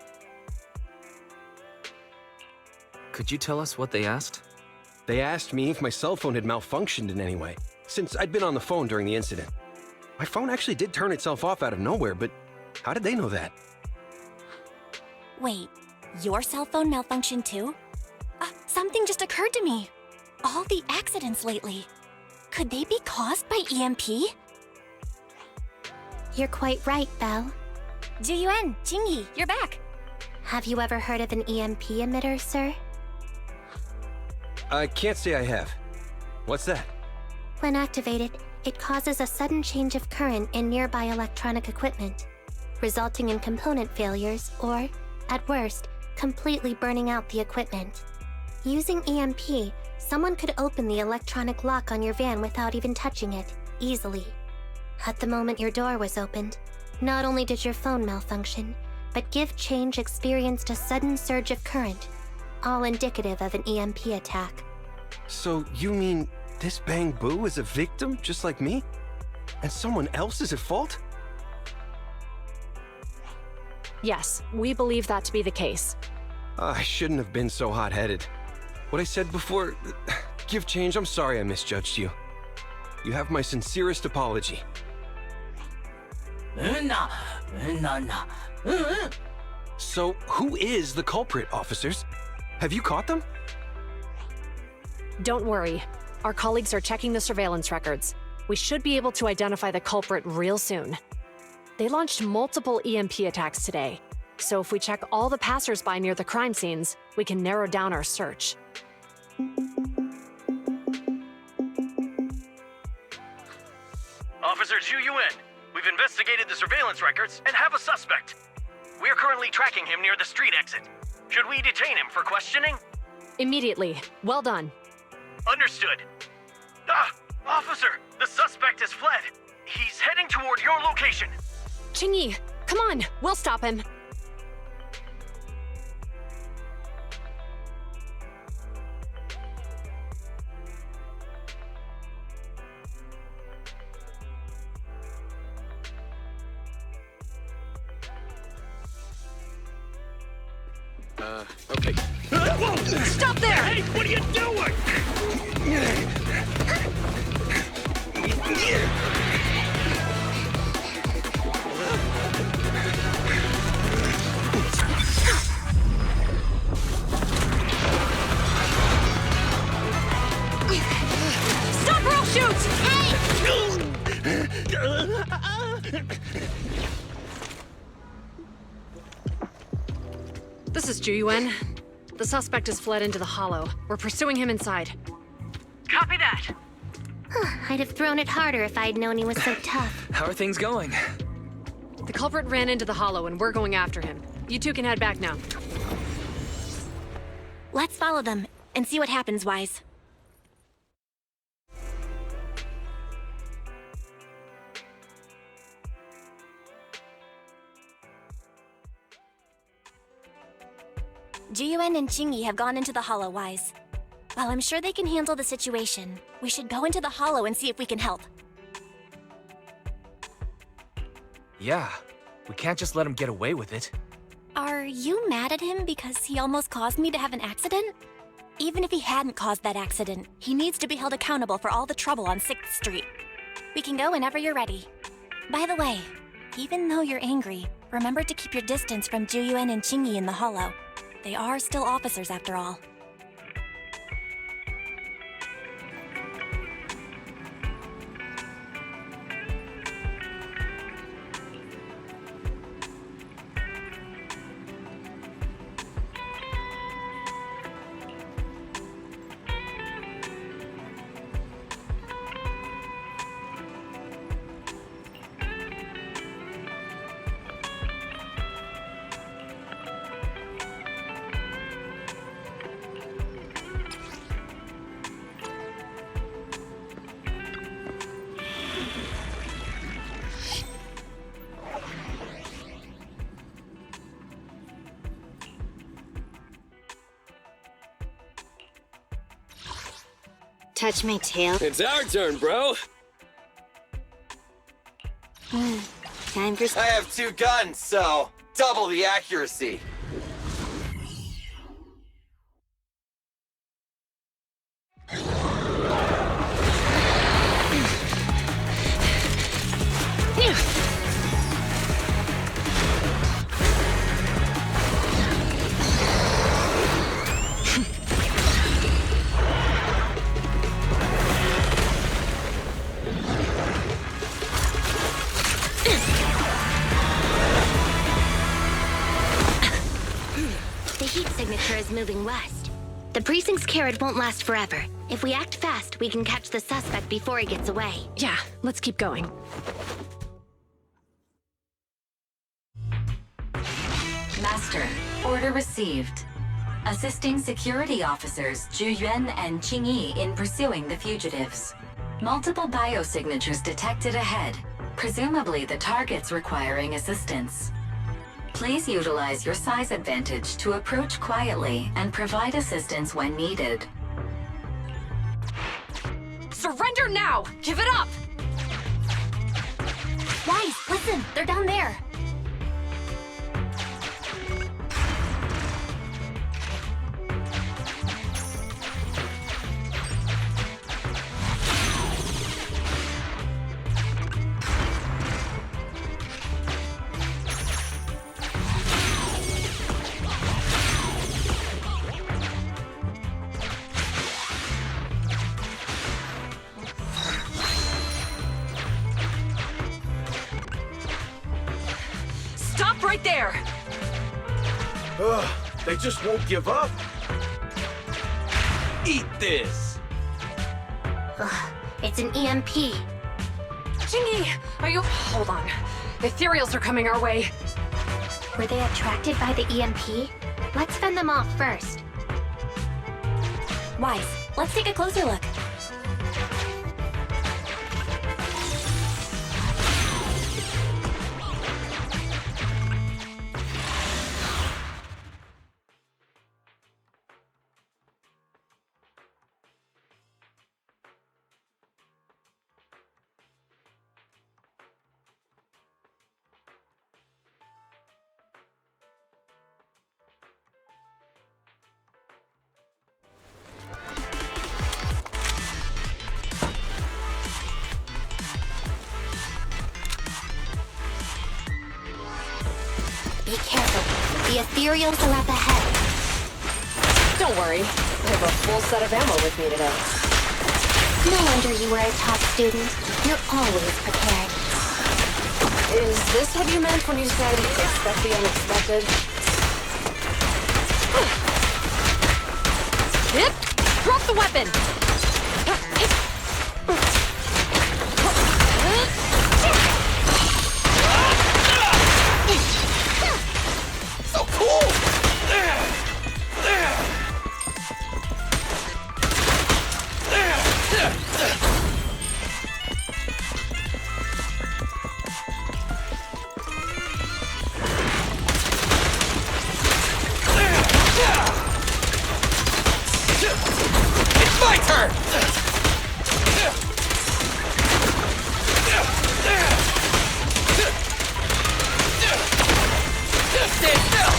Could you tell us what they asked? They asked me if my cell phone had malfunctioned in any way, since I'd been on the phone during the incident. My phone actually did turn itself off out of nowhere, but how did they know that? Wait, your cell phone malfunctioned too? Something just occurred to me. All the accidents lately, could they be caused by EMP? You're quite right, Belle. Juyuan, Qingyi, you're back. Have you ever heard of an EMP emitter, sir? I can't say I have. What's that? When activated, it causes a sudden change of current in nearby electronic equipment, resulting in component failures or, at worst, completely burning out the equipment. Using EMP, someone could open the electronic lock on your van without even touching it, easily. At the moment your door was opened, not only did your phone malfunction, but Give Change experienced a sudden surge of current, all indicative of an EMP attack. So you mean this Bang Boo is a victim just like me? And someone else is at fault? Yes, we believe that to be the case. I shouldn't have been so hot-headed. What I said before, Give Change, I'm sorry I misjudged you. You have my sincerest apology. So, who is the culprit, officers? Have you caught them? Don't worry. Our colleagues are checking the surveillance records. We should be able to identify the culprit real soon. They launched multiple EMP attacks today, so if we check all the passers-by near the crime scenes, we can narrow down our search. Officer Zhu Yuan, we've investigated the surveillance records and have a suspect. We are currently tracking him near the street exit. Should we detain him for questioning? Immediately. Well done. Understood. Ah! Officer, the suspect has fled. He's heading toward your location. Qingyi, come on, we'll stop him. Okay. Stop there! Hey, what are you doing? Stop or I'll shoot! This is Zhu Yuan. The suspect has fled into the hollow. We're pursuing him inside. Copy that. I'd have thrown it harder if I'd known he was so tough. How are things going? The culprit ran into the hollow and we're going after him. You two can head back now. Let's follow them and see what happens, Wise. Jiyuan and Qingyi have gone into the hollow, Wise. While I'm sure they can handle the situation, we should go into the hollow and see if we can help. Yeah, we can't just let him get away with it. Are you mad at him because he almost caused me to have an accident? Even if he hadn't caused that accident, he needs to be held accountable for all the trouble on 6th Street. We can go whenever you're ready. By the way, even though you're angry, remember to keep your distance from Jiyuan and Qingyi in the hollow. They are still officers after all. Touch my tail. It's our turn, bro. Time for... I have 2 guns, so double the accuracy. Is moving west. The precinct's carrot won't last forever. If we act fast, we can catch the suspect before he gets away. Yeah, let's keep going. Master, order received. Assisting security officers Zhu Yuan and Qingyi in pursuing the fugitives. Multiple biosignatures detected ahead, presumably the targets requiring assistance. Please utilize your size advantage to approach quietly and provide assistance when needed. Surrender now! Give it up! Wise, listen, they're down there. right there! Ugh, they just won't give up. Eat this! Ugh, it's an EMP. Chingy, are you... Hold on. Ethereals are coming our way. Were they attracted by the EMP? Let's fend them off first. Wise, let's take a closer look. Be careful. The ethereals are up ahead. Don't worry. I have a full set of ammo with me today. No wonder you were a top student. You're always prepared. Is this what you meant when you said expect the unexpected? Hip! Drop the weapon! So cool! It's my turn! Stand still!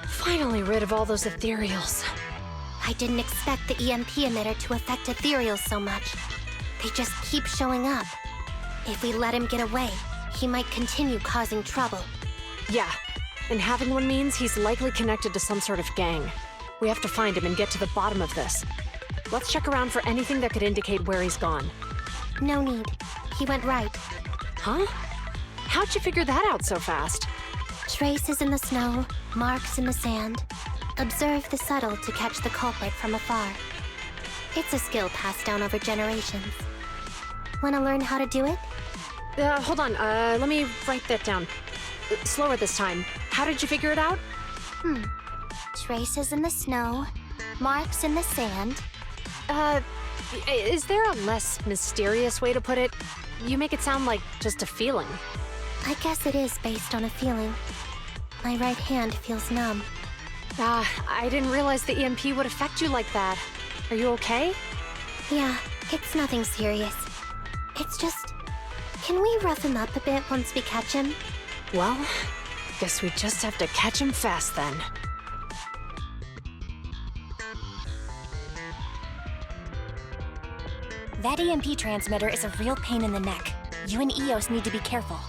Finally rid of all those ethereals. I didn't expect the EMP emitter to affect ethereals so much. They just keep showing up. If we let him get away, he might continue causing trouble. Yeah, and having one means he's likely connected to some sort of gang. We have to find him and get to the bottom of this. Let's check around for anything that could indicate where he's gone. No need. He went right. Huh? How'd you figure that out so fast? Traces in the snow, marks in the sand. Observe the subtle to catch the culprit from afar. It's a skill passed down over generations. Want to learn how to do it? Hold on, let me write that down. Slower this time. How did you figure it out? Traces in the snow, marks in the sand. Is there a less mysterious way to put it? You make it sound like just a feeling. I guess it is based on a feeling. My right hand feels numb. I didn't realize the EMP would affect you like that. Are you okay? Yeah, it's nothing serious. It's just... Can we rough him up a bit once we catch him? Well, guess we just have to catch him fast then. That EMP transmitter is a real pain in the neck. You and Eos need to be careful.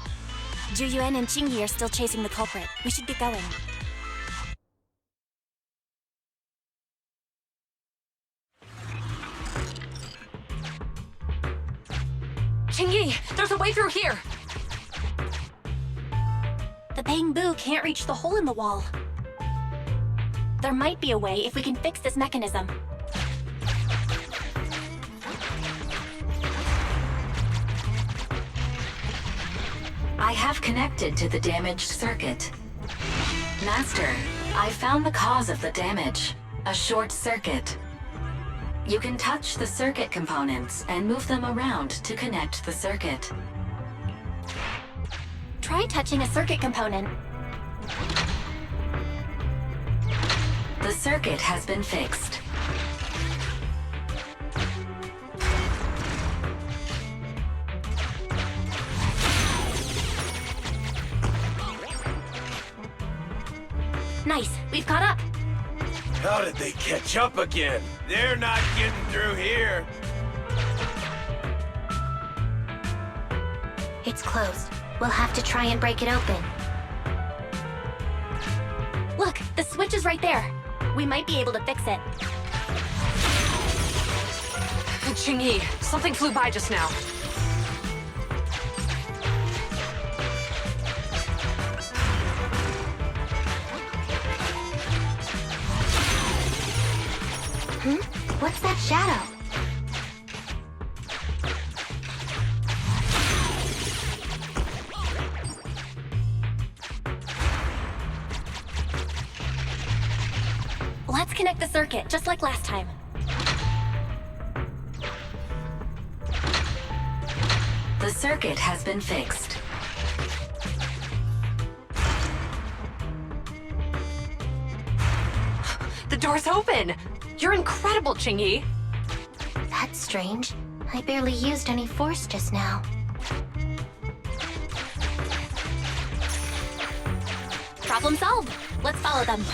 Juyuan and Chingy are still chasing the culprit. We should get going. Chingy, there's a way through here! The Bang Boo can't reach the hole in the wall. There might be a way if we can fix this mechanism. I have connected to the damaged circuit. Master, I found the cause of the damage. A short circuit. You can touch the circuit components and move them around to connect the circuit. Try touching a circuit component. The circuit has been fixed. Nice, we've caught up. How did they catch up again? They're not getting through here. It's closed. We'll have to try and break it open. Look, the switch is right there. We might be able to fix it. Ching-Yi, something flew by just now. What's that shadow? Let's connect the circuit, just like last time. The circuit has been fixed. The door's open! You're incredible, Ching-Yi! That's strange. I barely used any force just now. Problem solved. Let's follow them.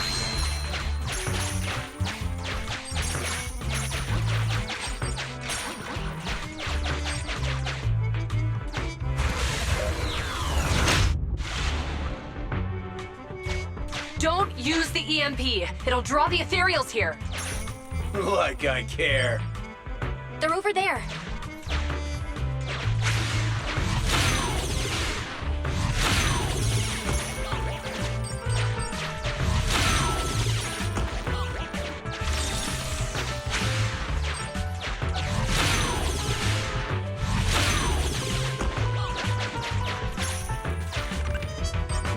Don't use the EMP. It'll draw the ethereals here. Like I care. They're over there.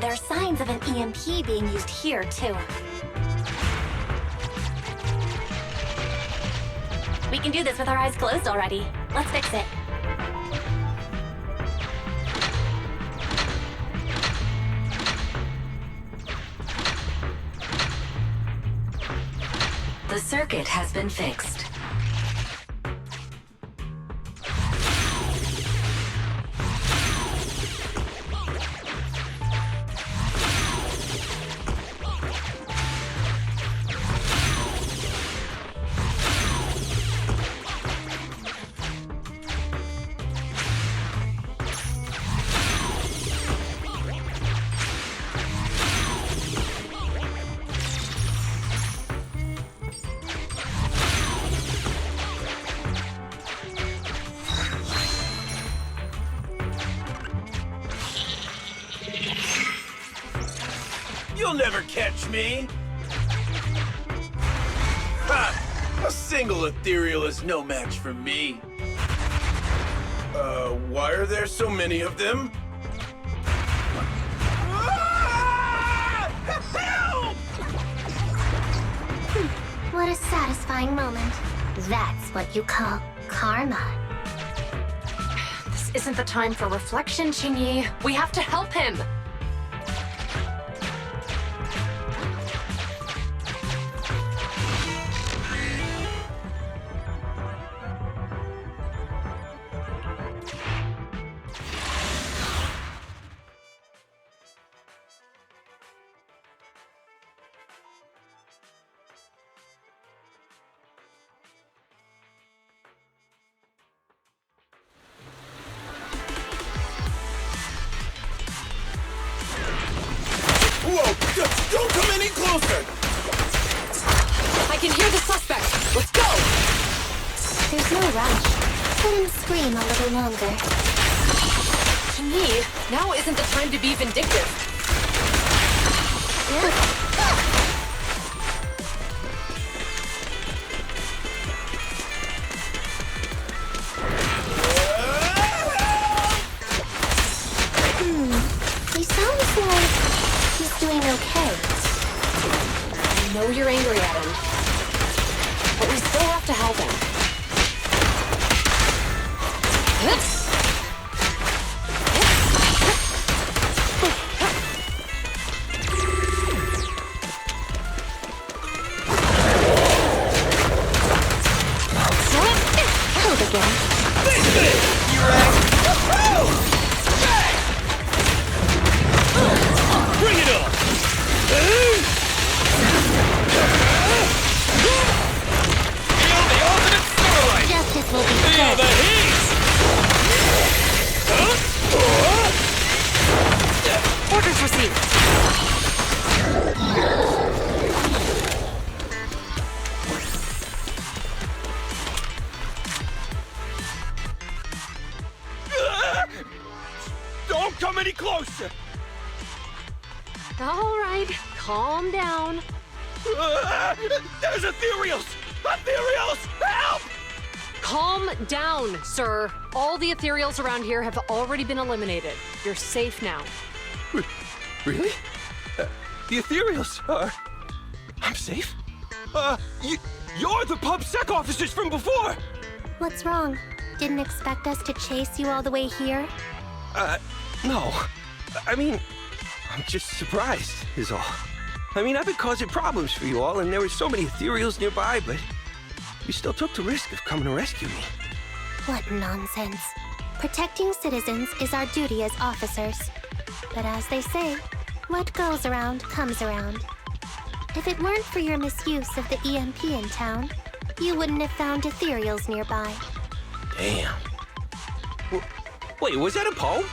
There are signs of an EMP being used here, too. We can do this with our eyes closed already. Let's fix it. The circuit has been fixed. You'll never catch me! Ha! A single ethereal is no match for me. Why are there so many of them? Ah! Help! What a satisfying moment. That's what you call karma. This isn't the time for reflection, Ching-Yi. We have to help him. Whoa! Don't come any closer! I can hear the suspect. Let's go! There's no rush. Let him scream a little longer. Ching-Yi, now isn't the time to be vindictive. He sounds like he's doing okay. I know you're angry at him, but we still have to help him. Don't come any closer! All right, calm down. There's ethereals! Ethereals! Help! Calm down, sir. All the ethereals around here have already been eliminated. You're safe now. Really? The ethereals are... I'm safe? You're the PubSec officers from before! What's wrong? Didn't expect us to chase you all the way here? No. I mean, I'm just surprised, is all. I mean, I've been causing problems for you all, and there were so many ethereals nearby, but you still took the risk of coming to rescue me. What nonsense. Protecting citizens is our duty as officers. But as they say, what goes around comes around. If it weren't for your misuse of the EMP in town, you wouldn't have found ethereals nearby. Damn. Wait, was that a poem?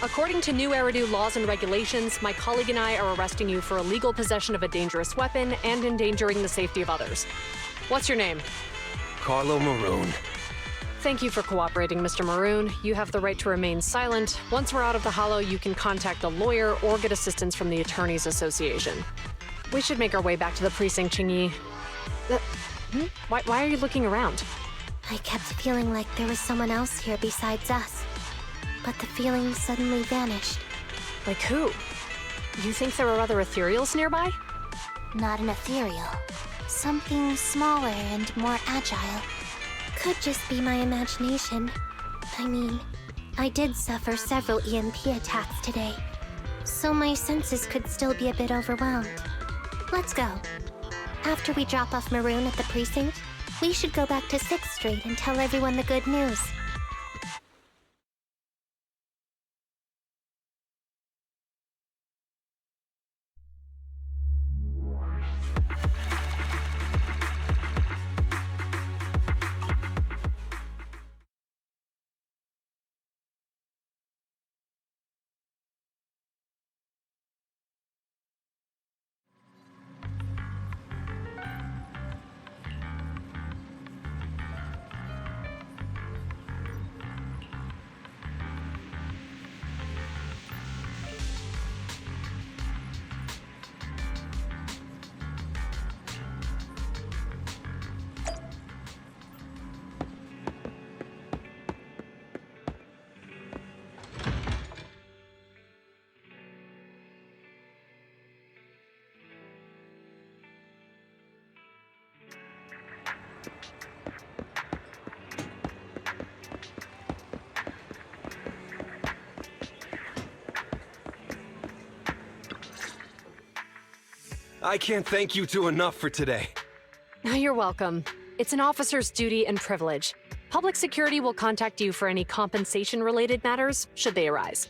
According to Nью-Эриду laws and regulations, my colleague and I are arresting you for illegal possession of a dangerous weapon and endangering the safety of others. What's your name? Carlo Maroon. Thank you for cooperating, Mr. Maroon. You have the right to remain silent. Once we're out of the Hollow, you can contact a lawyer or get assistance from the Attorneys Association. We should make our way back to the precinct, Chingy. Why are you looking around? I kept feeling like there was someone else here besides us. But the feeling suddenly vanished. Like who? You think there are other ethereals nearby? Not an ethereal. Something smaller and more agile. Could just be my imagination. I mean, I did suffer several EMP attacks today, so my senses could still be a bit overwhelmed. Let's go. After we drop off Maroon at the precinct, we should go back to 6th Street and tell everyone the good news. I can't thank you two enough for today. You're welcome. It's an officer's duty and privilege. Public security will contact you for any compensation-related matters, should they arise.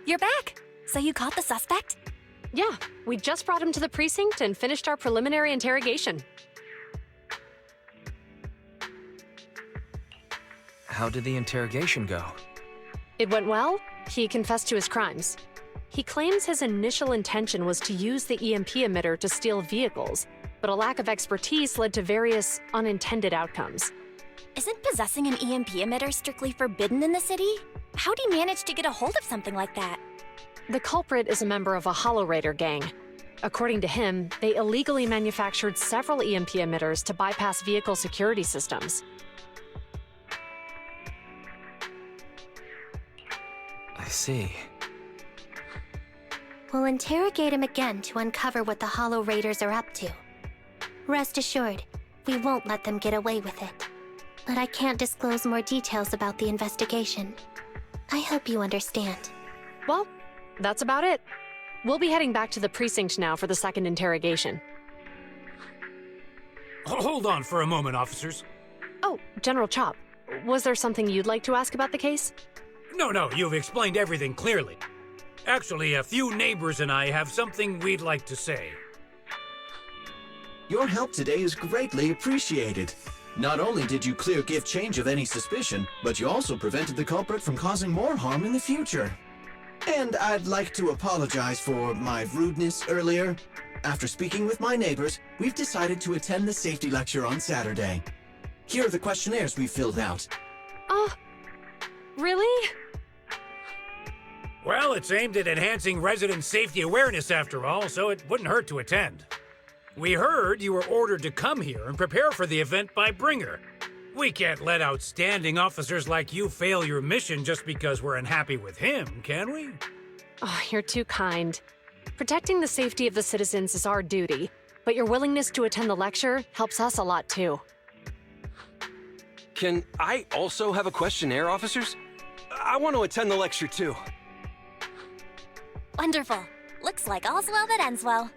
You're back! So you caught the suspect? Yeah, we just brought him to the precinct and finished our preliminary interrogation. How did the interrogation go? It went well. He confessed to his crimes. He claims his initial intention was to use the EMP emitter to steal vehicles, but a lack of expertise led to various unintended outcomes. Isn't possessing an EMP emitter strictly forbidden in the city? How'd he manage to get a hold of something like that? The culprit is a member of a Hollow Raider gang. According to him, they illegally manufactured several EMP emitters to bypass vehicle security systems. I see. We'll interrogate him again to uncover what the Hollow Raiders are up to. Rest assured, we won't let them get away with it. But I can't disclose more details about the investigation. I hope you understand. Well, that's about it. We'll be heading back to the precinct now for the second interrogation. Hold on for a moment, officers. Oh, General Chop, was there something you'd like to ask about the case? No, you've explained everything clearly. Actually, a few neighbors and I have something we'd like to say. Your help today is greatly appreciated. Not only did you clear Gift Change of any suspicion, but you also prevented the culprit from causing more harm in the future. And I'd like to apologize for my rudeness earlier. After speaking with my neighbors, we've decided to attend the safety lecture on Saturday. Here are the questionnaires we filled out. Really? Well, it's aimed at enhancing resident safety awareness after all, so it wouldn't hurt to attend. We heard you were ordered to come here and prepare for the event by Bringer. We can't let outstanding officers like you fail your mission just because we're unhappy with him, can we? Oh, you're too kind. Protecting the safety of the citizens is our duty, but your willingness to attend the lecture helps us a lot too. Can I also have a questionnaire, officers? I want to attend the lecture too. Wonderful. Looks like all's well that ends well.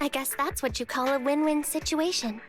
I guess that's what you call a win-win situation.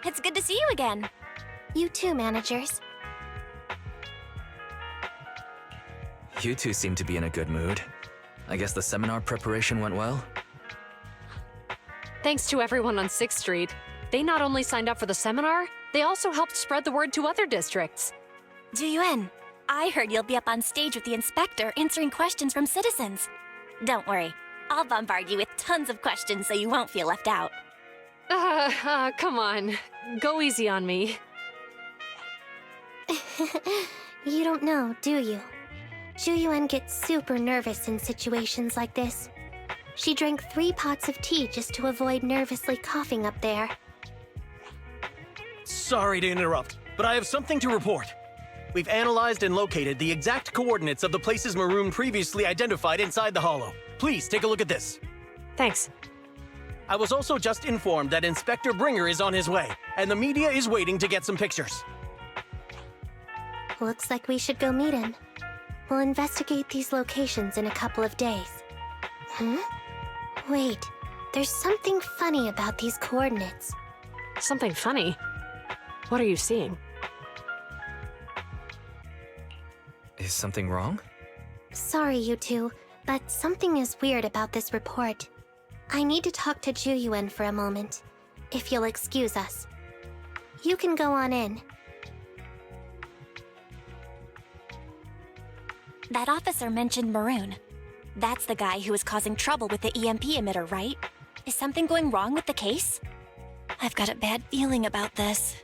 It's good to see you again. You too, managers. You two seem to be in a good mood. I guess the seminar preparation went well? Thanks to everyone on 6th Street. They not only signed up for the seminar, they also helped spread the word to other districts. Zhu, I heard you'll be up on stage with the inspector answering questions from citizens. Don't worry, I'll bombard you with tons of questions so you won't feel left out. Come on. Go easy on me. You don't know, do you? Zhu gets super nervous in situations like this. She drank 3 pots of tea just to avoid nervously coughing up there. Sorry to interrupt, but I have something to report. We've analyzed and located the exact coordinates of the places Maroon previously identified inside the Hollow. Please take a look at this. Thanks. I was also just informed that Inspector Bringer is on his way, and the media is waiting to get some pictures. Looks like we should go meet him. We'll investigate these locations in a couple of days. Wait, there's something funny about these coordinates. Something funny? What are you seeing? Is something wrong? Sorry, you two, but something is weird about this report. I need to talk to Zhu for a moment, if you'll excuse us. You can go on in. That officer mentioned Maroon. That's the guy who was causing trouble with the EMP emitter, right? Is something going wrong with the case? I've got a bad feeling about this.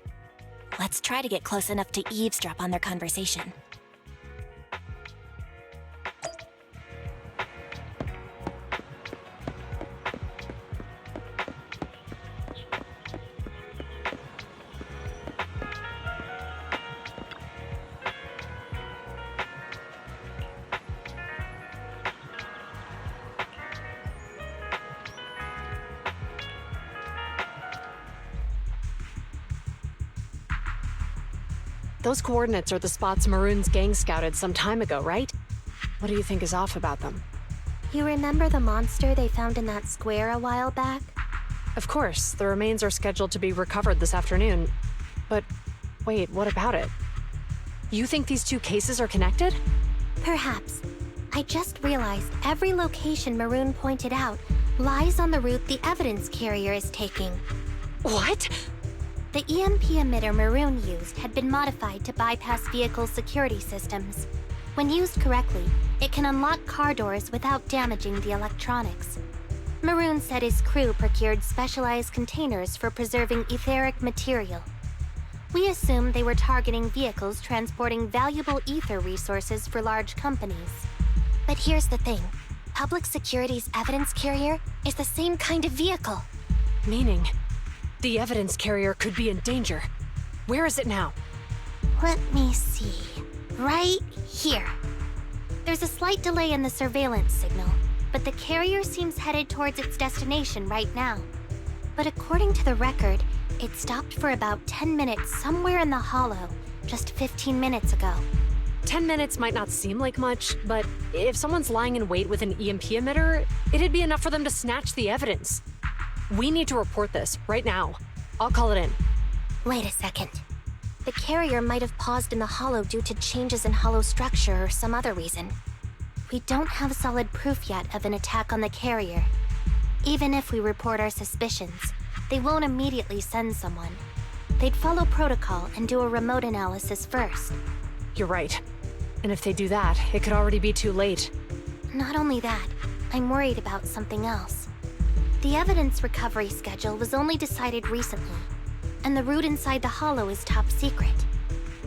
Let's try to get close enough to eavesdrop on their conversation. Those coordinates are the spots Maroon's gang scouted some time ago, right? What do you think is off about them? You remember the monster they found in that square a while back? Of course, the remains are scheduled to be recovered this afternoon. But wait, what about it? You think these two cases are connected? Perhaps. I just realized every location Maroon pointed out lies on the route the evidence carrier is taking. What? The EMP emitter Maroon used had been modified to bypass vehicle security systems. When used correctly, it can unlock car doors without damaging the electronics. Maroon said his crew procured specialized containers for preserving etheric material. We assumed they were targeting vehicles transporting valuable ether resources for large companies. But here's the thing. Public Security's evidence carrier is the same kind of vehicle. Meaning, the evidence carrier could be in danger. Where is it now? Let me see. Right here. There's a slight delay in the surveillance signal, but the carrier seems headed towards its destination right now. But according to the record, it stopped for about 10 minutes somewhere in the Hollow, just 15 minutes ago. 10 minutes might not seem like much, but if someone's lying in wait with an EMP emitter, it'd be enough for them to snatch the evidence. We need to report this, right now. I'll call it in. Wait a second. The carrier might have paused in the Hollow due to changes in Hollow structure or some other reason. We don't have solid proof yet of an attack on the carrier. Even if we report our suspicions, they won't immediately send someone. They'd follow protocol and do a remote analysis first. You're right. And if they do that, it could already be too late. Not only that, I'm worried about something else. The evidence recovery schedule was only decided recently, and the route inside the Hollow is top secret.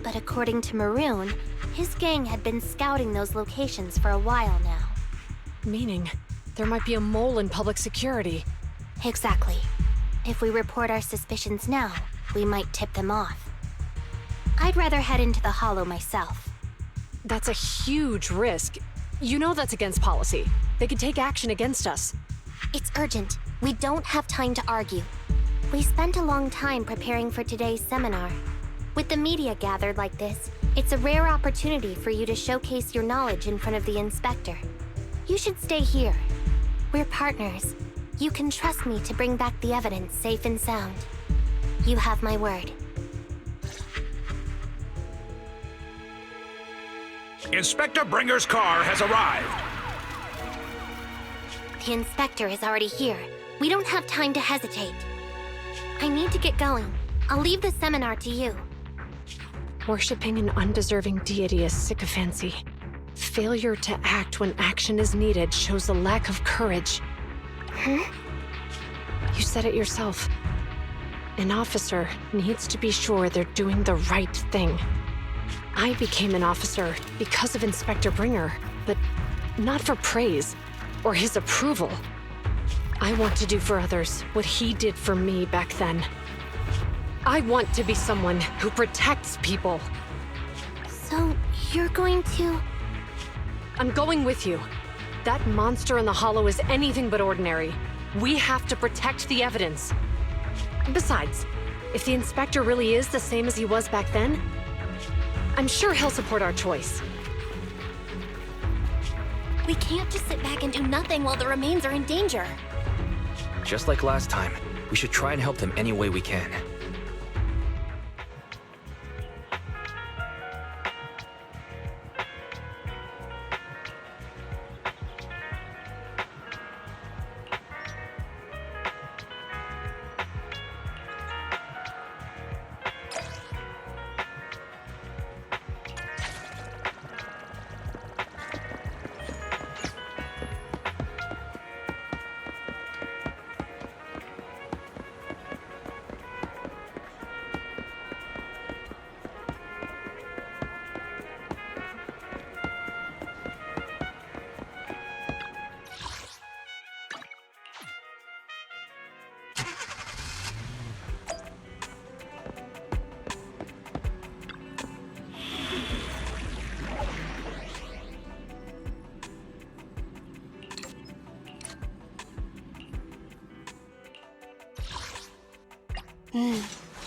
But according to Maroon, his gang had been scouting those locations for a while now. Meaning, there might be a mole in public security. Exactly. If we report our suspicions now, we might tip them off. I'd rather head into the Hollow myself. That's a huge risk. You know that's against policy. They could take action against us. It's urgent. We don't have time to argue. We spent a long time preparing for today's seminar. With the media gathered like this, it's a rare opportunity for you to showcase your knowledge in front of the inspector. You should stay here. We're partners. You can trust me to bring back the evidence safe and sound. You have my word. Inspector Bringer's car has arrived. The inspector is already here. We don't have time to hesitate. I need to get going. I'll leave the seminar to you. Worshipping an undeserving deity is sycophancy. Failure to act when action is needed shows a lack of courage. Huh? You said it yourself. An officer needs to be sure they're doing the right thing. I became an officer because of Inspector Bringer, but not for praise or his approval. I want to do for others what he did for me back then. I want to be someone who protects people. So, you're going to... I'm going with you. That monster in the hollow is anything but ordinary. We have to protect the evidence. Besides, if the inspector really is the same as he was back then, I'm sure he'll support our choice. We can't just sit back and do nothing while the remains are in danger. Just like last time, we should try and help them any way we can.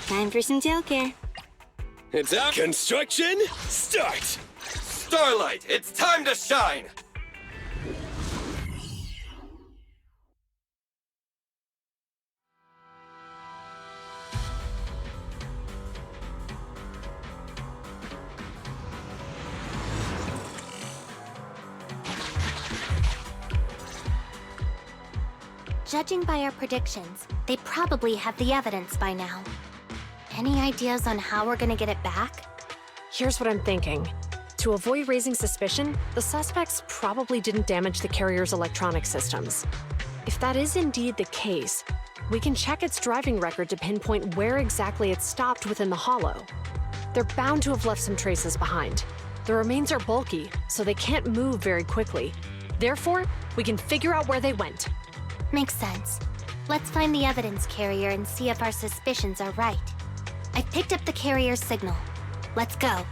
Time for some tailcare. It's up. Construction, start! Starlight, it's time to shine! Judging by our predictions, they probably have the evidence by now. Any ideas on how we're gonna get it back? Here's what I'm thinking. To avoid raising suspicion, the suspects probably didn't damage the carrier's electronic systems. If that is indeed the case, we can check its driving record to pinpoint where exactly it stopped within the hollow. They're bound to have left some traces behind. The remains are bulky, so they can't move very quickly. Therefore, we can figure out where they went. Makes sense. Let's find the evidence carrier and see if our suspicions are right. I picked up the carrier's signal. Let's go.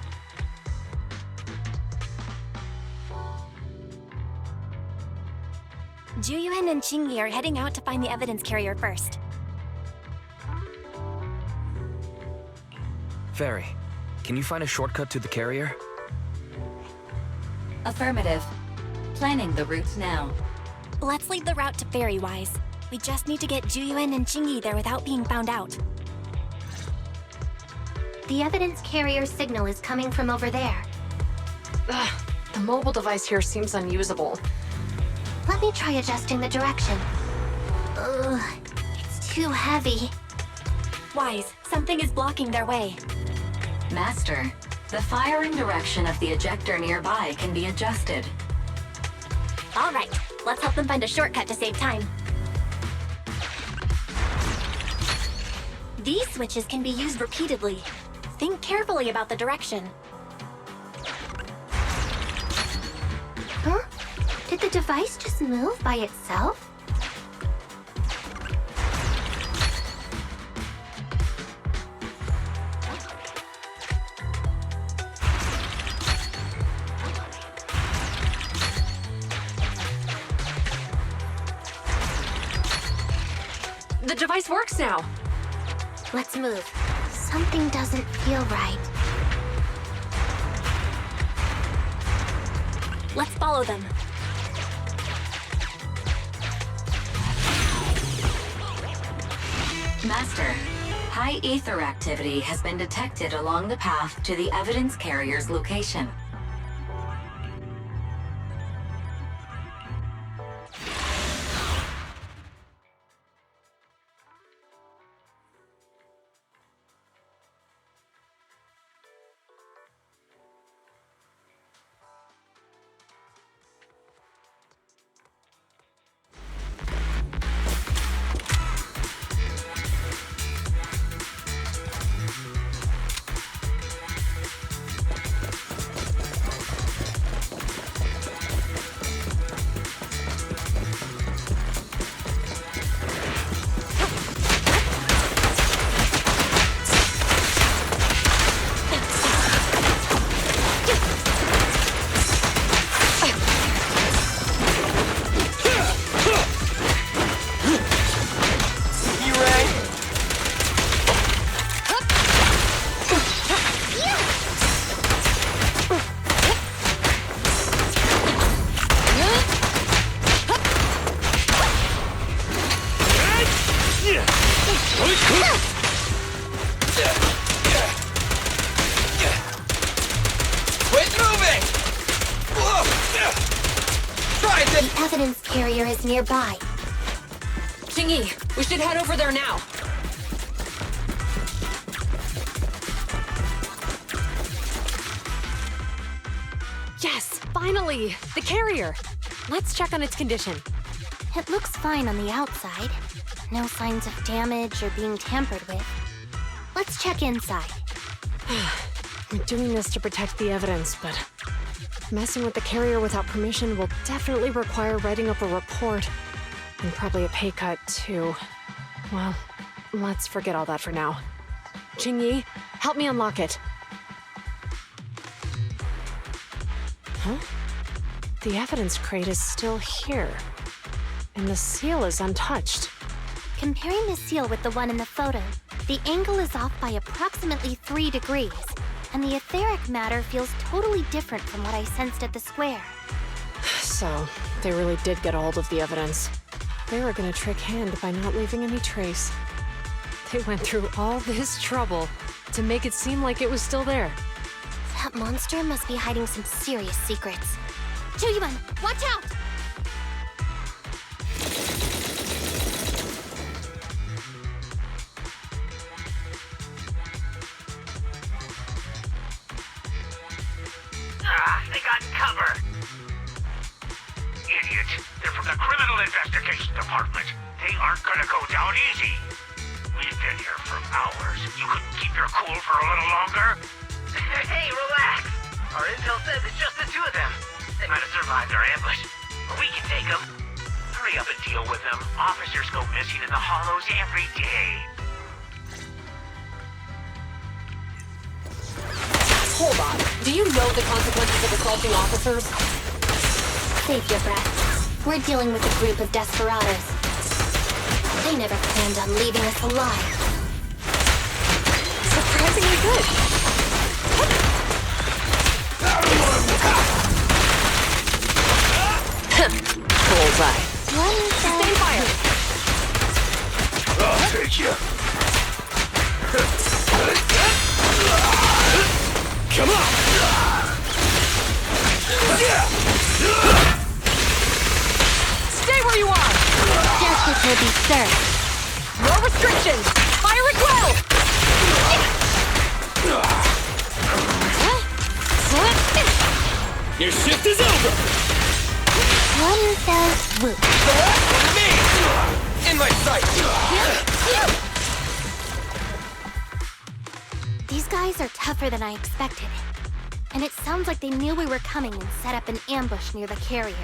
Juyuan and Chingy are heading out to find the evidence carrier first. Fairy, can you find a shortcut to the carrier? Affirmative. Planning the route now. Let's leave the route to Fairy-wise. We just need to get Juyuan and Chingy there without being found out. The evidence carrier signal is coming from over there. Ugh, the mobile device here seems unusable. Let me try adjusting the direction. Ugh, it's too heavy. Wise, something is blocking their way. Master, the firing direction of the ejector nearby can be adjusted. All right, let's help them find a shortcut to save time. These switches can be used repeatedly. Think carefully about the direction. Huh? Did the device just move by itself? The device works now! Let's move. Something doesn't feel right. Let's follow them. Master, High ether activity has been detected along the path to the evidence carrier's location. The evidence carrier is nearby. Jingyi, we should head over there now. Yes, finally! The carrier! Let's check on its condition. It looks fine on the outside. No signs of damage or being tampered with. Let's check inside. We're doing this to protect the evidence, but messing with the carrier without permission will definitely require writing up a report. And probably a pay cut, too. Well, let's forget all that for now. Jingyi, help me unlock it. Huh? The evidence crate is still here. And the seal is untouched. Comparing the seal with the one in the photo, the angle is off by approximately 3 degrees, and the etheric matter feels totally different from what I sensed at the square. So, they really did get a hold of the evidence. They were gonna trick Hand by not leaving any trace. They went through all this trouble to make it seem like it was still there. That monster must be hiding some serious secrets. Choyuan, watch out! They got cover. Idiot. They're from the Criminal Investigation Department. They aren't gonna go down easy. We've been here for hours. You couldn't keep your cool for a little longer? Hey, relax. Our intel says it's just the two of them. They might have survived our ambush. But we can take them. Hurry up and deal with them. Officers go missing in the hollows every day. Hold on. Do you know the consequences of assaulting officers? Save your breath. We're dealing with a group of desperados. They never planned on leaving us alive. Surprisingly good. Bullseye. Sustain fire. I'll take you. Come on! Stay where you are! Justice will be served. No restrictions! Fire at will! Your shift is over! One fell swoop. Me! In my sight! These guys are tougher than I expected. And it sounds like they knew we were coming and set up an ambush near the carrier.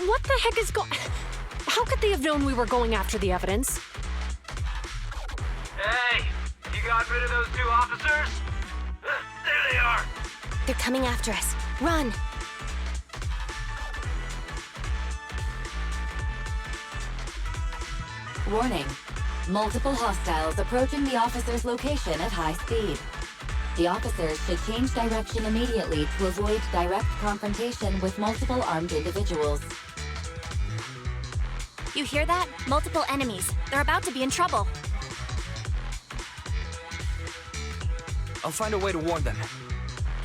What the heck is going... How could they have known we were going after the evidence? Hey, you got rid of those 2 officers? There they are. They're coming after us. Run! Warning. Multiple hostiles approaching the officer's location at high speed. The officers should change direction immediately to avoid direct confrontation with multiple armed individuals. You hear that? Multiple enemies. They're about to be in trouble. I'll find a way to warn them.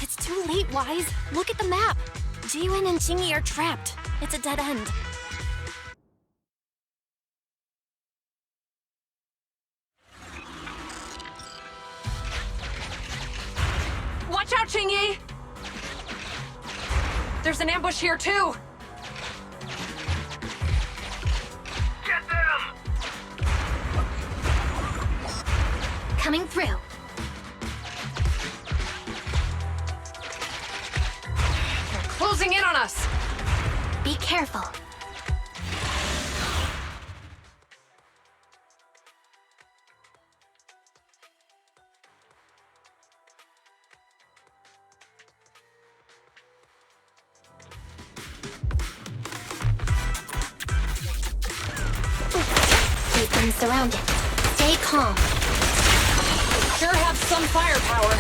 It's too late, Wise. Look at the map. Ji-Yun and Chingy are trapped. It's a dead end. Watch out, Chingy! There's an ambush here, too! Get them! Coming through. They're closing in on us! Be careful. We've been surrounded. Stay calm. Sure have some firepower.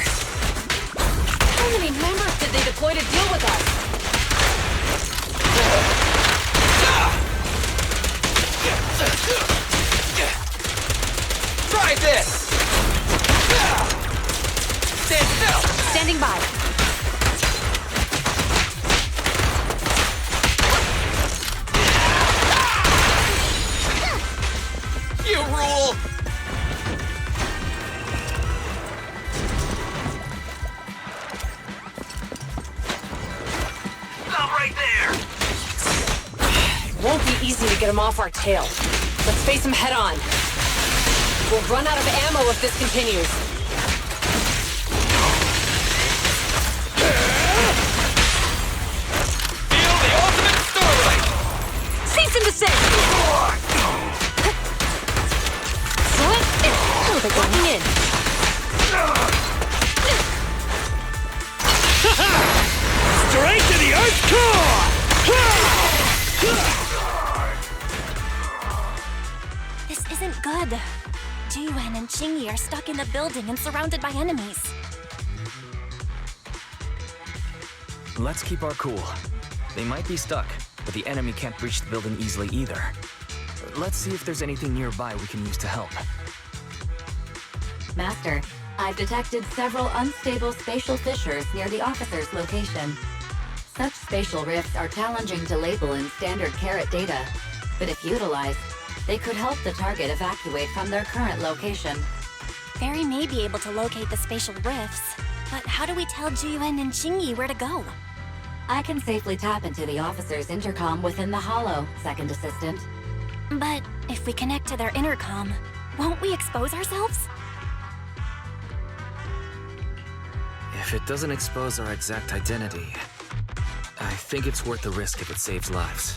How many members did they deploy to deal with us? Try this! Stand still! Standing by. You rule! Stop right there! It won't be easy to get him off our tail. Let's face him head on. We'll run out of ammo if this continues. Feel the ultimate starlight! Cease and desist! Locking in. Straight to the Earth's core! This isn't good. Ji-Yun and Chingy are stuck in the building and surrounded by enemies. Let's keep our cool. They might be stuck, but the enemy can't breach the building easily either. Let's see if there's anything nearby we can use to help. Master, I've detected several unstable spatial fissures near the officer's location. Such spatial rifts are challenging to label in standard carat data, but if utilized, they could help the target evacuate from their current location. Barry may be able to locate the spatial rifts, but how do we tell Ji-Yun and Chingy where to go? I can safely tap into the officer's intercom within the hollow, Second Assistant. But if we connect to their intercom, won't we expose ourselves? If it doesn't expose our exact identity, I think it's worth the risk if it saves lives.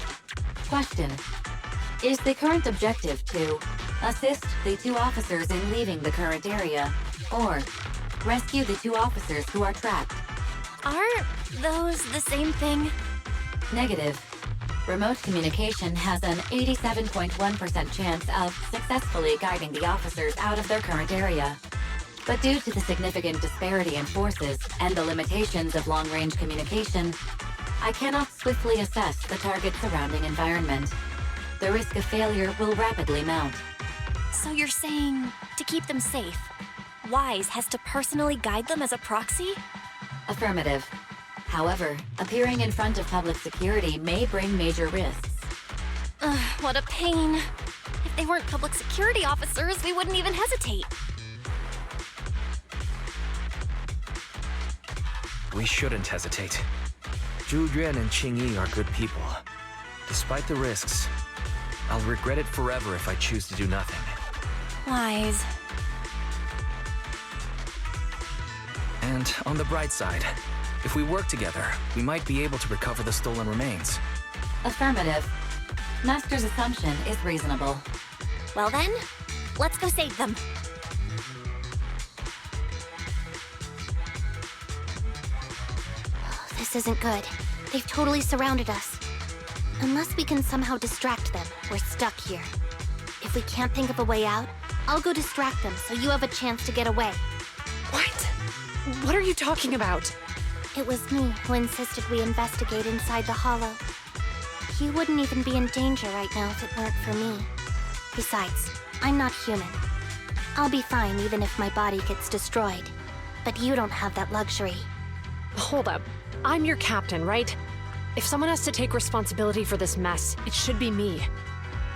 Question. Is the current objective to assist the two officers in leaving the current area, or rescue the two officers who are trapped? Aren't those the same thing? Negative. Remote communication has an 87.1% chance of successfully guiding the officers out of their current area. But due to the significant disparity in forces and the limitations of long-range communication, I cannot swiftly assess the target's surrounding environment. The risk of failure will rapidly mount. So you're saying to keep them safe, Wise has to personally guide them as a proxy? Affirmative. However, appearing in front of public security may bring major risks. Ugh, what a pain. If they weren't public security officers, we wouldn't even hesitate. We shouldn't hesitate. Ji-Yun and Chingy are good people. Despite the risks, I'll regret it forever if I choose to do nothing. Wise. And on the bright side, if we work together, we might be able to recover the stolen remains. Affirmative. Master's assumption is reasonable. Well then, let's go save them. This isn't good. They've totally surrounded us. Unless we can somehow distract them, we're stuck here. If we can't think of a way out, I'll go distract them so you have a chance to get away. What? What are you talking about? It was me who insisted we investigate inside the hollow. You wouldn't even be in danger right now if it weren't for me. Besides, I'm not human. I'll be fine even if my body gets destroyed. but you don't have that luxury. Hold up. I'm your captain, right? If someone has to take responsibility for this mess, it should be me.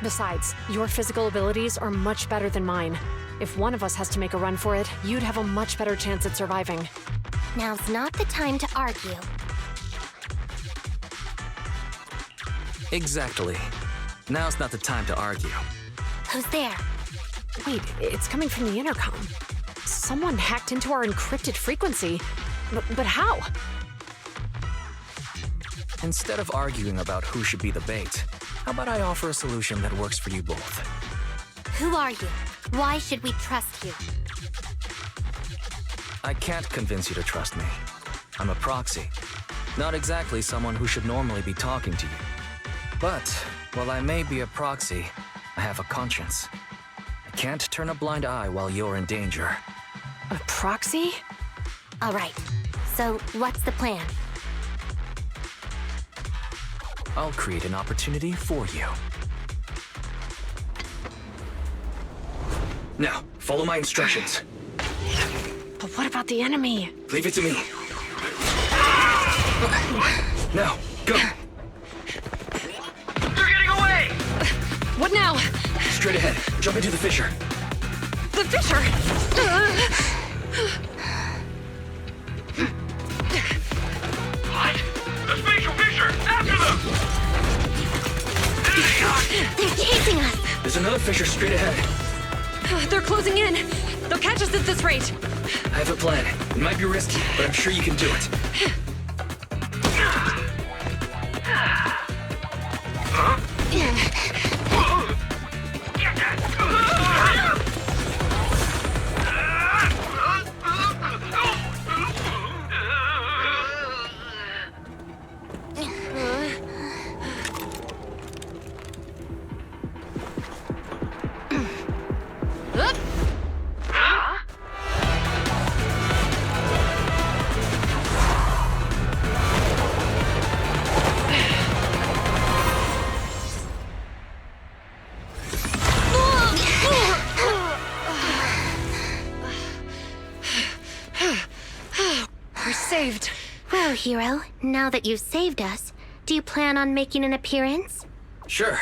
Besides, your physical abilities are much better than mine. If one of us has to make a run for it, you'd have a much better chance at surviving. Now's not the time to argue. Exactly. Now's not the time to argue. Who's there? Wait, it's coming from the intercom. Someone hacked into our encrypted frequency. But how? Instead of arguing about who should be the bait, how about I offer a solution that works for you both? Who are you? Why should we trust you? I can't convince you to trust me. I'm a proxy. Not exactly someone who should normally be talking to you. But, while I may be a proxy, I have a conscience. I can't turn a blind eye while you're in danger. A proxy? All right. So, what's the plan? I'll create an opportunity for you. Now, follow my instructions. But what about the enemy? Leave it to me. Now, go! They're getting away! What now? Straight ahead. Jump into the fissure. The fissure? What? The spatial fissure! After them! They're chasing us! There's another fissure straight ahead. They're closing in. They'll catch us at this rate. I have a plan. It might be risky, but I'm sure you can do it. Well, hero, now that you've saved us, do you plan on making an appearance? Sure.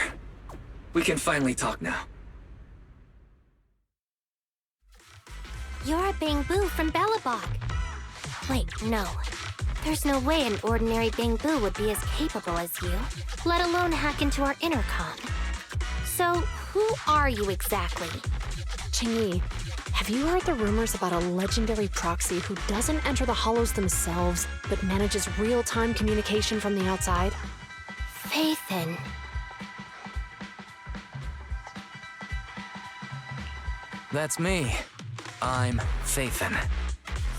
We can finally talk now. You're a Bang-Boo from Belobog. Wait, no. There's no way an ordinary Bang-Boo would be as capable as you, let alone hack into our intercom. So, who are you exactly? Chingyi, have you heard the rumors about a legendary proxy who doesn't enter the hollows themselves, but manages real-time communication from the outside? Faithin. That's me. I'm Faithin.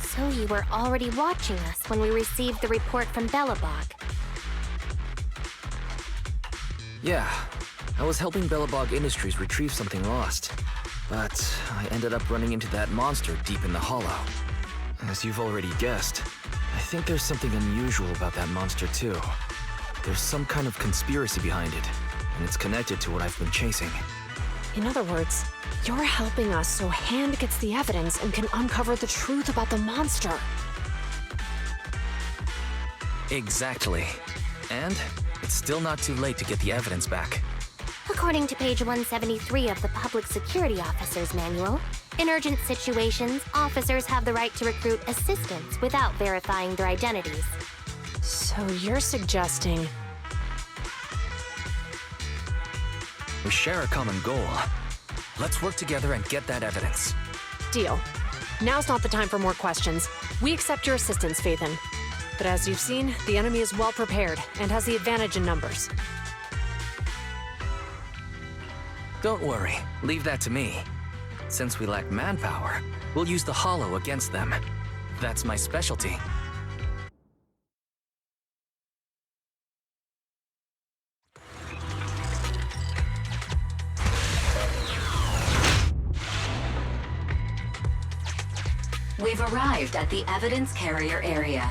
So you were already watching us when we received the report from Belobog. Yeah, I was helping Belobog Industries retrieve something lost. But I ended up running into that monster deep in the hollow. As you've already guessed, I think there's something unusual about that monster too. There's some kind of conspiracy behind it, and it's connected to what I've been chasing. In other words, you're helping us so Hand gets the evidence and can uncover the truth about the monster. Exactly. And it's still not too late to get the evidence back. According to page 173 of the Public Security Officer's Manual, in urgent situations, officers have the right to recruit assistants without verifying their identities. So you're suggesting... We share a common goal. Let's work together and get that evidence. Deal. Now's not the time for more questions. We accept your assistance, Faithin. But as you've seen, the enemy is well prepared and has the advantage in numbers. Don't worry, leave that to me. Since we lack manpower, we'll use the hollow against them. That's my specialty. We've arrived at the evidence carrier area.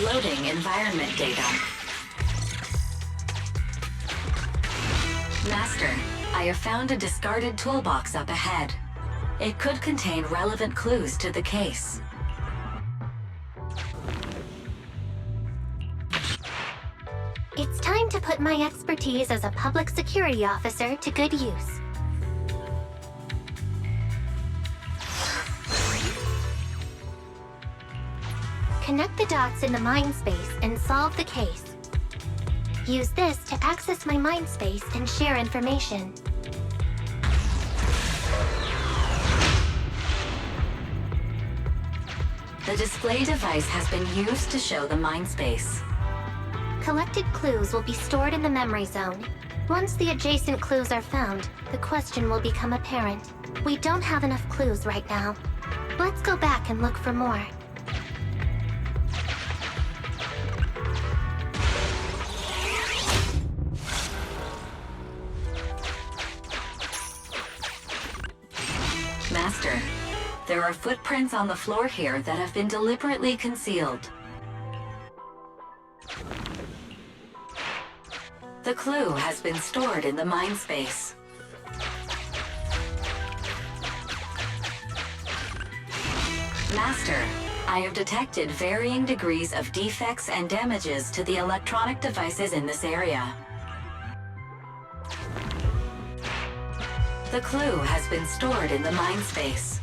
Loading environment data. Master, I have found a discarded toolbox up ahead. It could contain relevant clues to the case. It's time to put my expertise as a public security officer to good use. Connect the dots in the mind space and solve the case. Use this to access my mind space and share information. The display device has been used to show the mind space. Collected clues will be stored in the memory zone. Once the adjacent clues are found, the question will become apparent. We don't have enough clues right now. Let's go back and look for more. Master, there are footprints on the floor here that have been deliberately concealed. The clue has been stored in the mind space. Master, I have detected varying degrees of defects and damages to the electronic devices in this area. The clue has been stored in the mind space.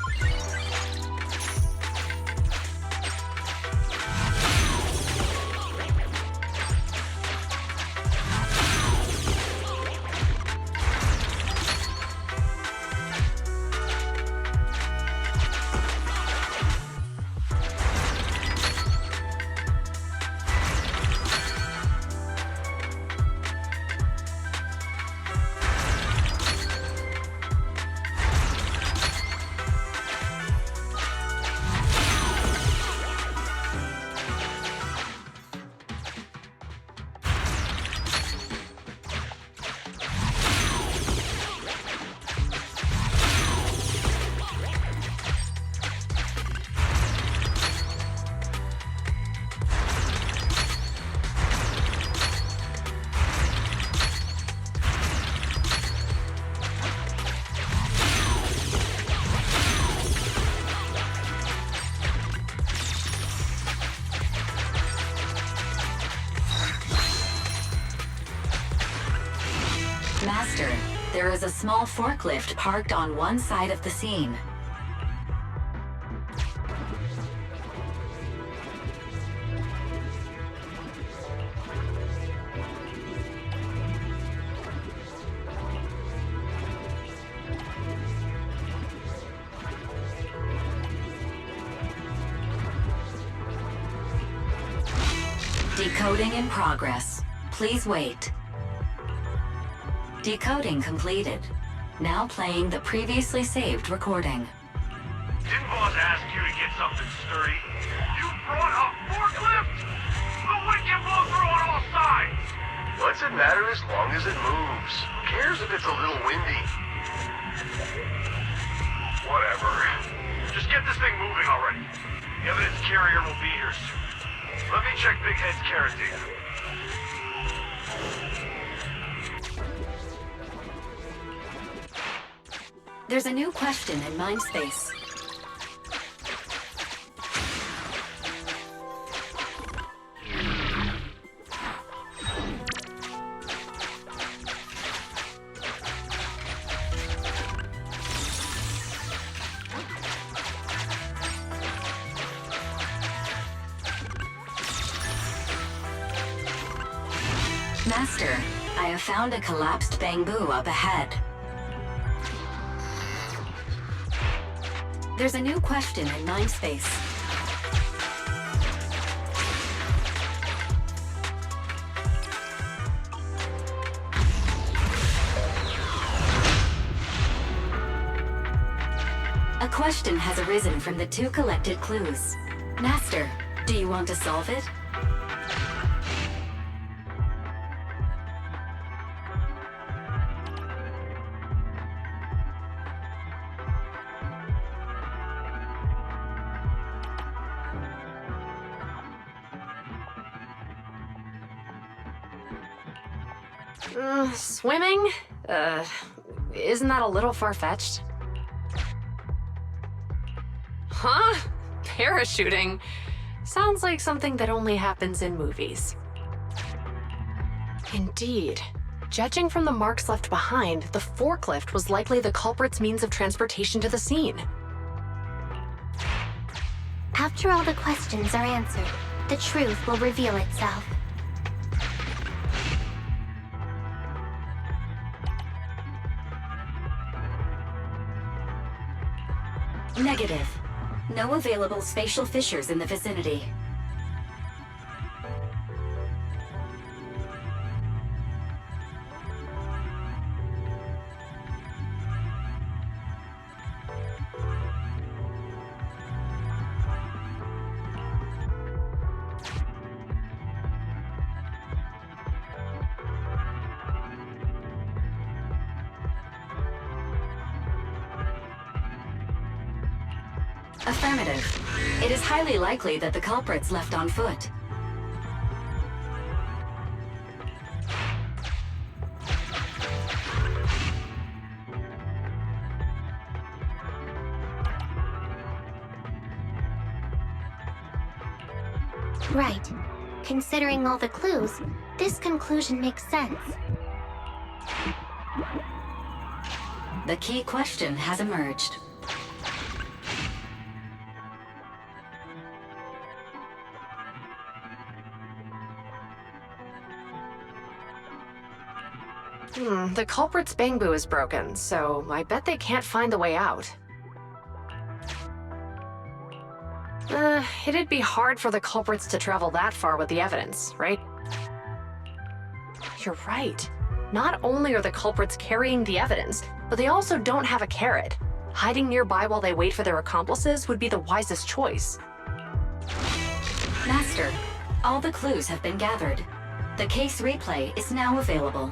Master, there is a small forklift parked on one side of the scene. Decoding in progress. Please wait. Decoding completed. Now playing the previously saved recording. Didn't boss ask you to get something sturdy? You brought a forklift? The wind can blow through on all sides! What's it matter as long as it moves? Who cares if it's a little windy? Whatever. Just get this thing moving already. The evidence carrier will be here soon. Let me check Big Head's carrot data. There's a new question in mind space. Master, I have found a collapsed bamboo up ahead. There's a new question in mind space. A question has arisen from the two collected clues. Master, do you want to solve it? Swimming? Isn't that a little far-fetched? Huh? Parachuting? Sounds like something that only happens in movies. Indeed. Judging from the marks left behind, the forklift was likely the culprit's means of transportation to the scene. After all the questions are answered, the truth will reveal itself. Negative. No available spatial fissures in the vicinity. Affirmative. It is highly likely that the culprit's left on foot. Right. Considering all the clues, this conclusion makes sense. The key question has emerged. The culprit's bamboo is broken, so I bet they can't find the way out. It'd be hard for the culprits to travel that far with the evidence, right? You're right. Not only are the culprits carrying the evidence, but they also don't have a carrot. Hiding nearby while they wait for their accomplices would be the wisest choice. Master, all the clues have been gathered. The case replay is now available.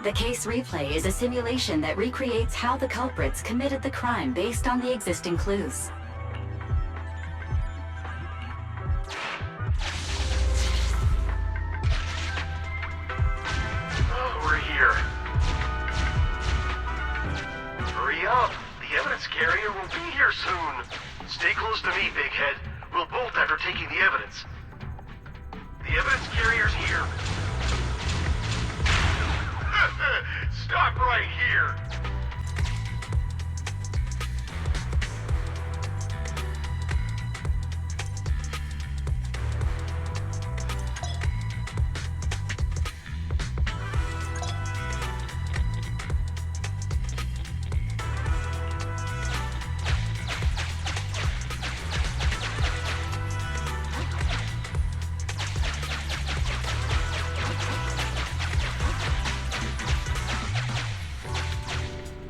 The case replay is a simulation that recreates how the culprits committed the crime based on the existing clues. Oh, we're here. Hurry up! The evidence carrier will be here soon. Stay close to me, Big Head. We'll bolt after taking the evidence. The evidence carrier's here. Stop right here!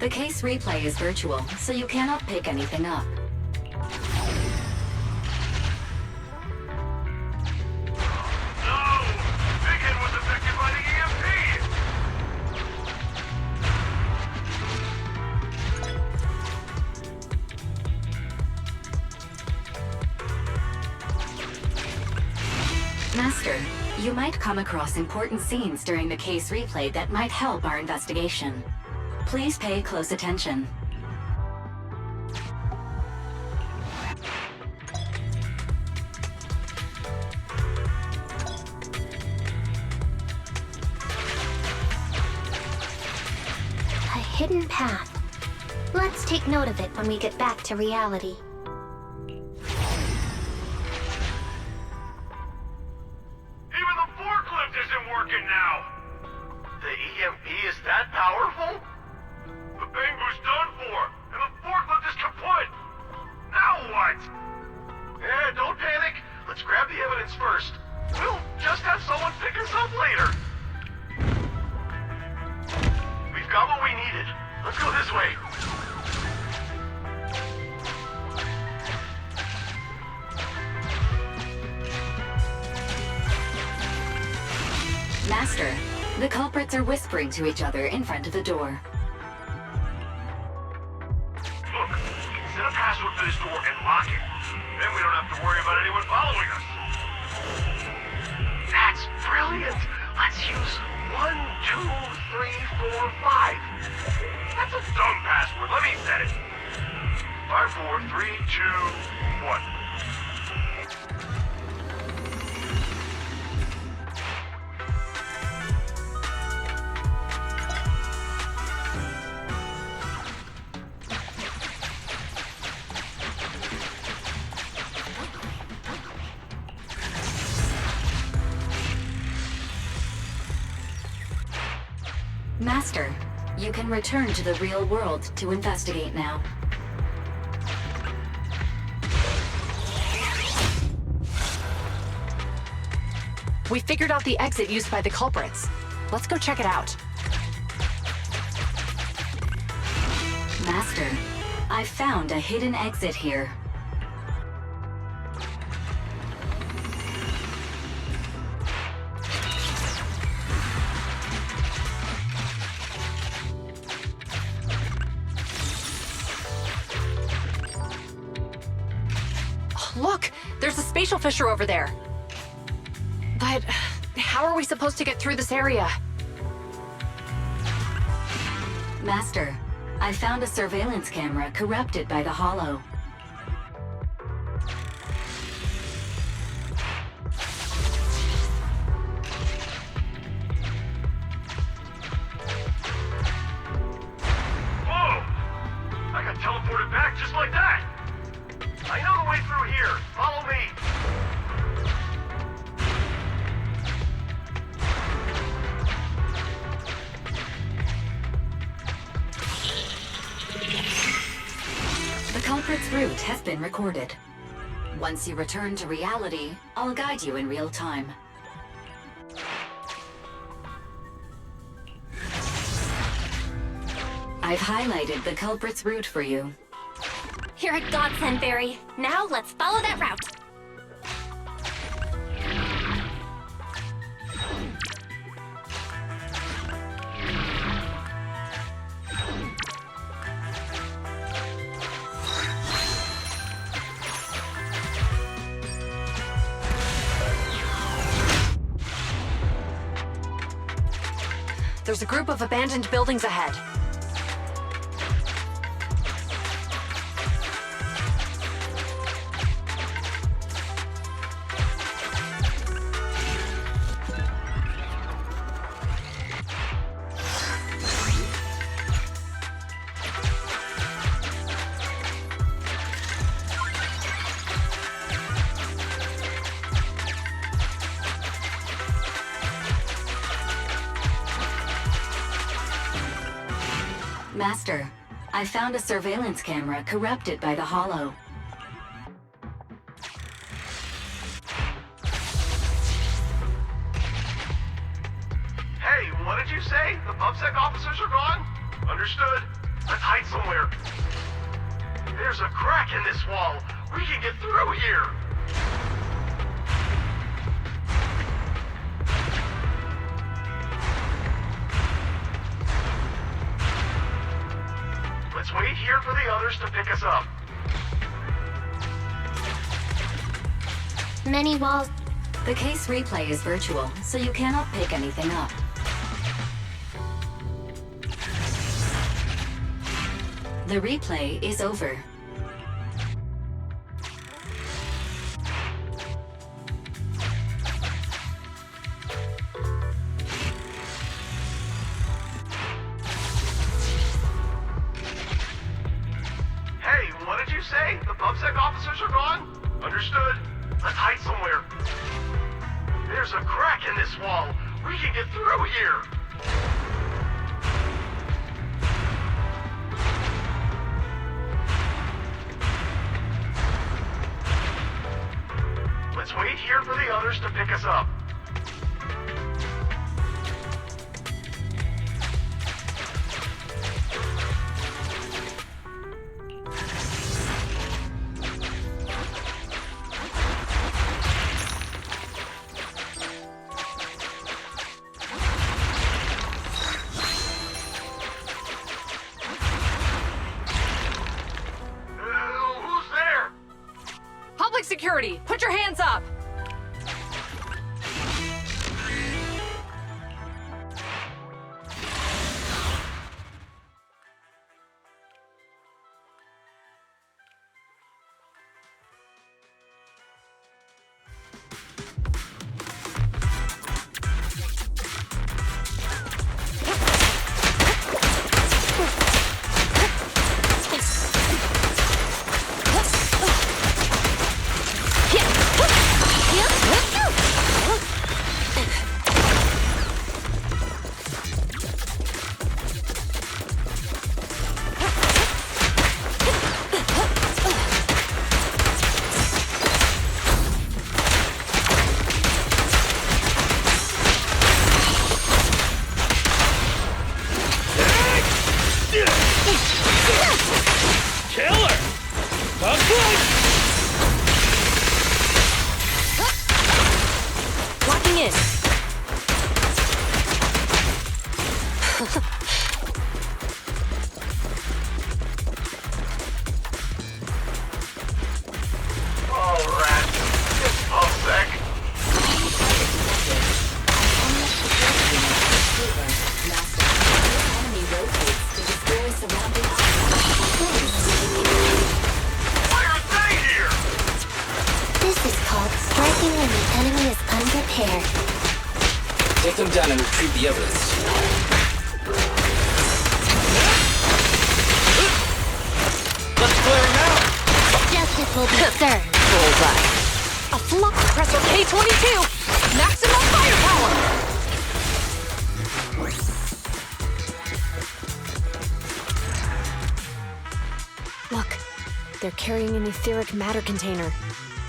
The case replay is virtual, so you cannot pick anything up. No! Big Head was affected by the EMP! Master, you might come across important scenes during the case replay that might help our investigation. Please pay close attention. A hidden path. Let's take note of it when we get back to reality. Even the forklift isn't working now! The EMP is that powerful? The bamboo's done for, and the forklift is kaput! Now what? Eh, don't panic. Let's grab the evidence first. We'll just have someone pick us up later. We've got what we needed. Let's go this way. Master, the culprits are whispering to each other in front of the door. Look, we can set a password for this door and lock it. Then we don't have to worry about anyone following us. Brilliant! Let's use 1, 2, 3, 4, 5. That's a dumb password. Let me set it. 5, 4, 3, 2, 1. Master, you can return to the real world to investigate now. We figured out the exit used by the culprits. Let's go check it out. Master, I found a hidden exit here. Look, there's a spatial fissure over there. But how are we supposed to get through this area? Master, I found a surveillance camera corrupted by the Hollow. Whoa! I got teleported back just like that! I know the way through here. Follow me. The culprit's route has been recorded. Once you return to reality, I'll guide you in real time. I've highlighted the culprit's route for you. You're a godsend, Barry. Now let's follow that route. There's a group of abandoned buildings ahead. Master, I found a surveillance camera corrupted by the Hollow. Hey, what did you say? The PubSec officers are gone? Understood. Let's hide somewhere. There's a crack in this wall. We can get through here. Let's wait here for the others to pick us up. Many walls. The case replay is virtual, so you cannot pick anything up. The replay is over. Hey, what did you say? The PubSec officers are gone? Understood. Let's hide somewhere. There's a crack in this wall. We can get through here. Let's wait here for the others to pick us up. Who's there? Public security, put your hands up! care. Take them down and retrieve the evidence. Let's clear him out! Justice will be served. Bullseye. A flux compressor K-22! Maximum firepower! Look, they're carrying an etheric matter container.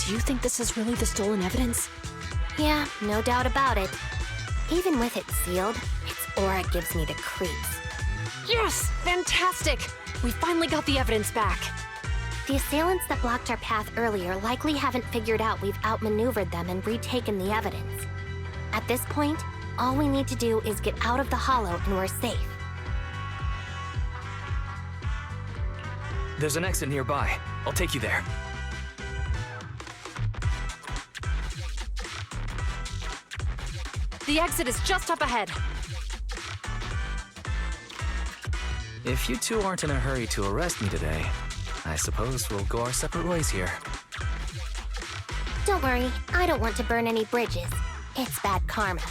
Do you think this is really the stolen evidence? Yeah, no doubt about it. Even with it sealed, its aura gives me the creeps. Yes! Fantastic! We finally got the evidence back. The assailants that blocked our path earlier likely haven't figured out we've outmaneuvered them and retaken the evidence. At this point, all we need to do is get out of the hollow and we're safe. There's an exit nearby. I'll take you there. The exit is just up ahead. If you two aren't in a hurry to arrest me today, I suppose we'll go our separate ways here. Don't worry, I don't want to burn any bridges. It's bad karma.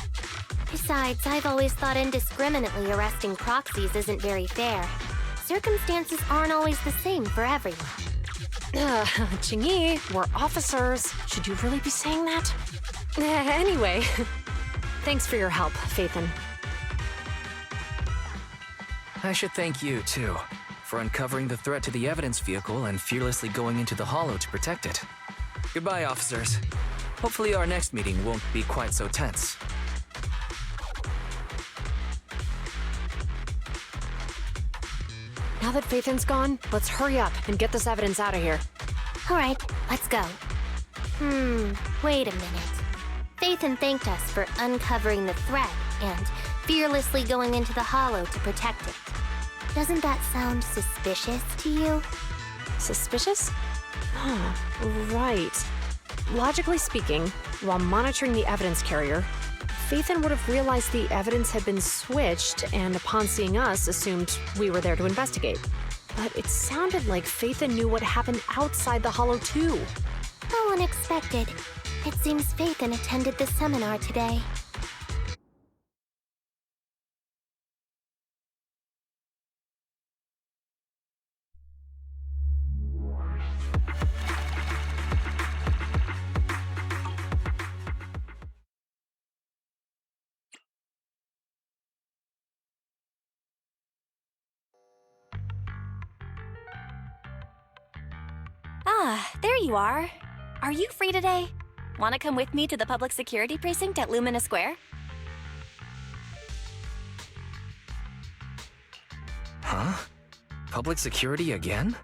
Besides, I've always thought indiscriminately arresting proxies isn't very fair. Circumstances aren't always the same for everyone. Chingy, we're officers. Should you really be saying that? Anyway, thanks for your help, Phaethon. I should thank you, too, for uncovering the threat to the evidence vehicle and fearlessly going into the hollow to protect it. Goodbye, officers. Hopefully our next meeting won't be quite so tense. Now that Phaethon's gone, let's hurry up and get this evidence out of here. All right, let's go. Wait a minute. Phaethon thanked us for uncovering the threat and fearlessly going into the hollow to protect it. Doesn't that sound suspicious to you? Suspicious? Oh, right. Logically speaking, while monitoring the evidence carrier, Phaethon would have realized the evidence had been switched and upon seeing us assumed we were there to investigate. But it sounded like Phaethon knew what happened outside the hollow too. How unexpected. It seems Phaethon attended the seminar today. Ah, there you are. Are you free today? Want to come with me to the public security precinct at Lumina Square? Huh? Public security again?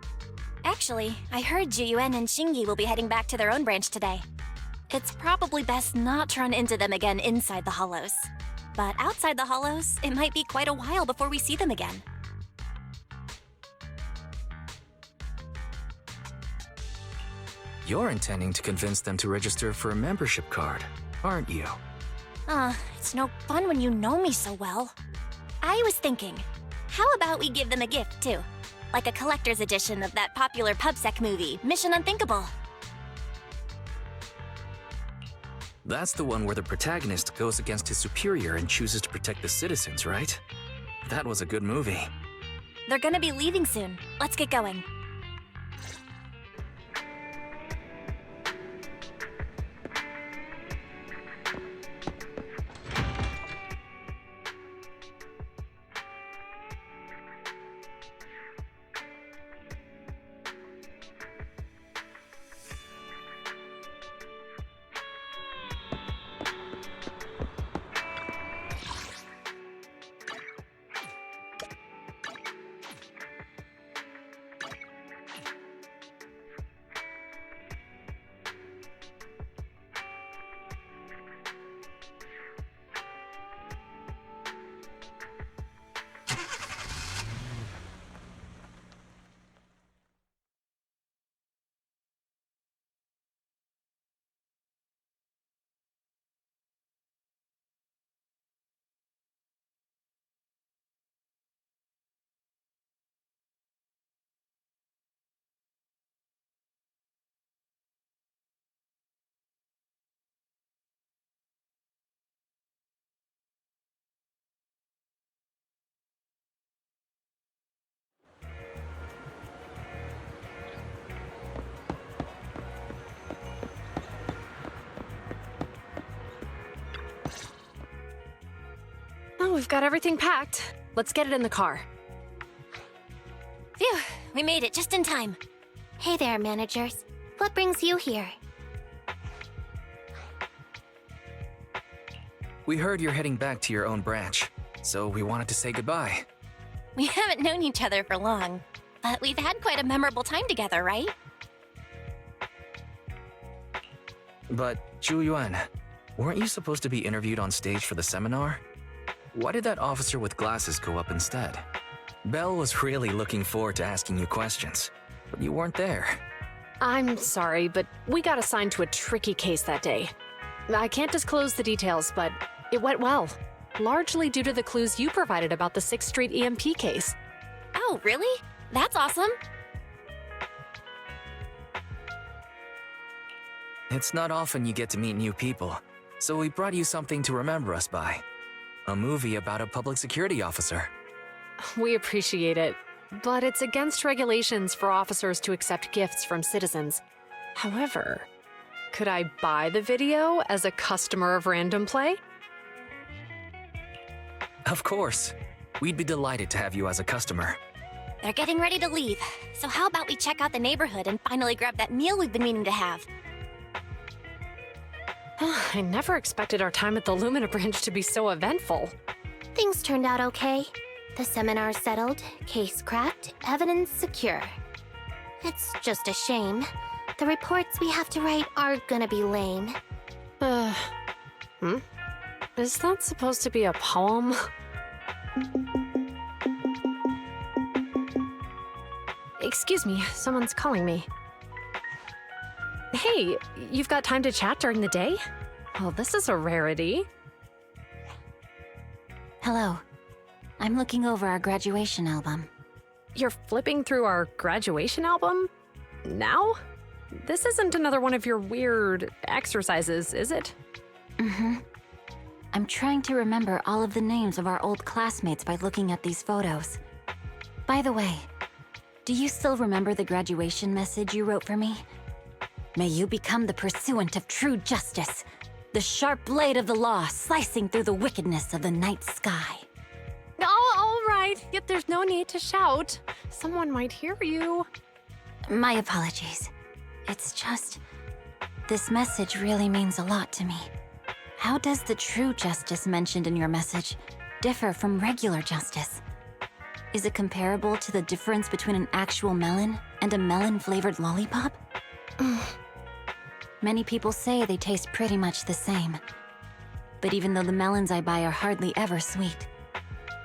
Actually, I heard Juyuan and Shingi will be heading back to their own branch today. It's probably best not to run into them again inside the hollows. But outside the hollows, it might be quite a while before we see them again. You're intending to convince them to register for a membership card, aren't you? It's no fun when you know me so well. I was thinking, how about we give them a gift, too? Like a collector's edition of that popular PubSec movie, Mission Unthinkable. That's the one where the protagonist goes against his superior and chooses to protect the citizens, right? That was a good movie. They're gonna be leaving soon. Let's get going. Got everything packed. Let's get it in the car. Phew, we made it just in time. Hey there, managers. What brings you here? We heard you're heading back to your own branch, so we wanted to say goodbye. We haven't known each other for long, but we've had quite a memorable time together, right? But, Zhu Yuan, weren't you supposed to be interviewed on stage for the seminar? Why did that officer with glasses go up instead? Belle was really looking forward to asking you questions, but you weren't there. I'm sorry, but we got assigned to a tricky case that day. I can't disclose the details, but it went well. Largely due to the clues you provided about the 6th Street EMP case. Oh, really? That's awesome. It's not often you get to meet new people, so we brought you something to remember us by. A movie about a public security officer. We appreciate it, but it's against regulations for officers to accept gifts from citizens. However, could I buy the video as a customer of Random Play? Of course. We'd be delighted to have you as a customer. They're getting ready to leave, so how about we check out the neighborhood and finally grab that meal we've been meaning to have? I never expected our time at the Lumina branch to be so eventful. Things turned out okay. The seminar settled, case cracked, evidence secure. It's just a shame. The reports we have to write are gonna be lame. Is that supposed to be a poem? Excuse me, someone's calling me. Hey, you've got time to chat during the day? Well, this is a rarity. Hello. I'm looking over our graduation album. You're flipping through our graduation album? Now? This isn't another one of your weird exercises, is it? Mm-hmm. I'm trying to remember all of the names of our old classmates by looking at these photos. By the way, do you still remember the graduation message you wrote for me? May you become the pursuant of true justice, the sharp blade of the law slicing through the wickedness of the night sky. Oh, all right. Yet there's no need to shout. Someone might hear you. My apologies. It's just... this message really means a lot to me. How does the true justice mentioned in your message differ from regular justice? Is it comparable to the difference between an actual melon and a melon-flavored lollipop? Many people say they taste pretty much the same. But even though the melons I buy are hardly ever sweet,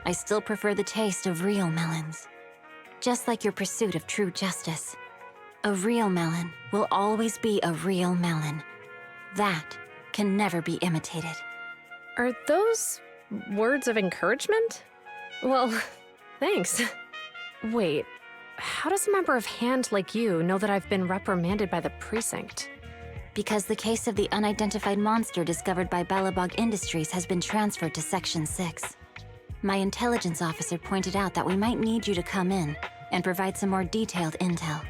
I still prefer the taste of real melons. Just like your pursuit of true justice. A real melon will always be a real melon. That can never be imitated. Are those words of encouragement? Well, thanks. Wait, how does a member of HAND like you know that I've been reprimanded by the precinct? Because the case of the unidentified monster discovered by Belobog Industries has been transferred to Section 6. My intelligence officer pointed out that we might need you to come in and provide some more detailed intel.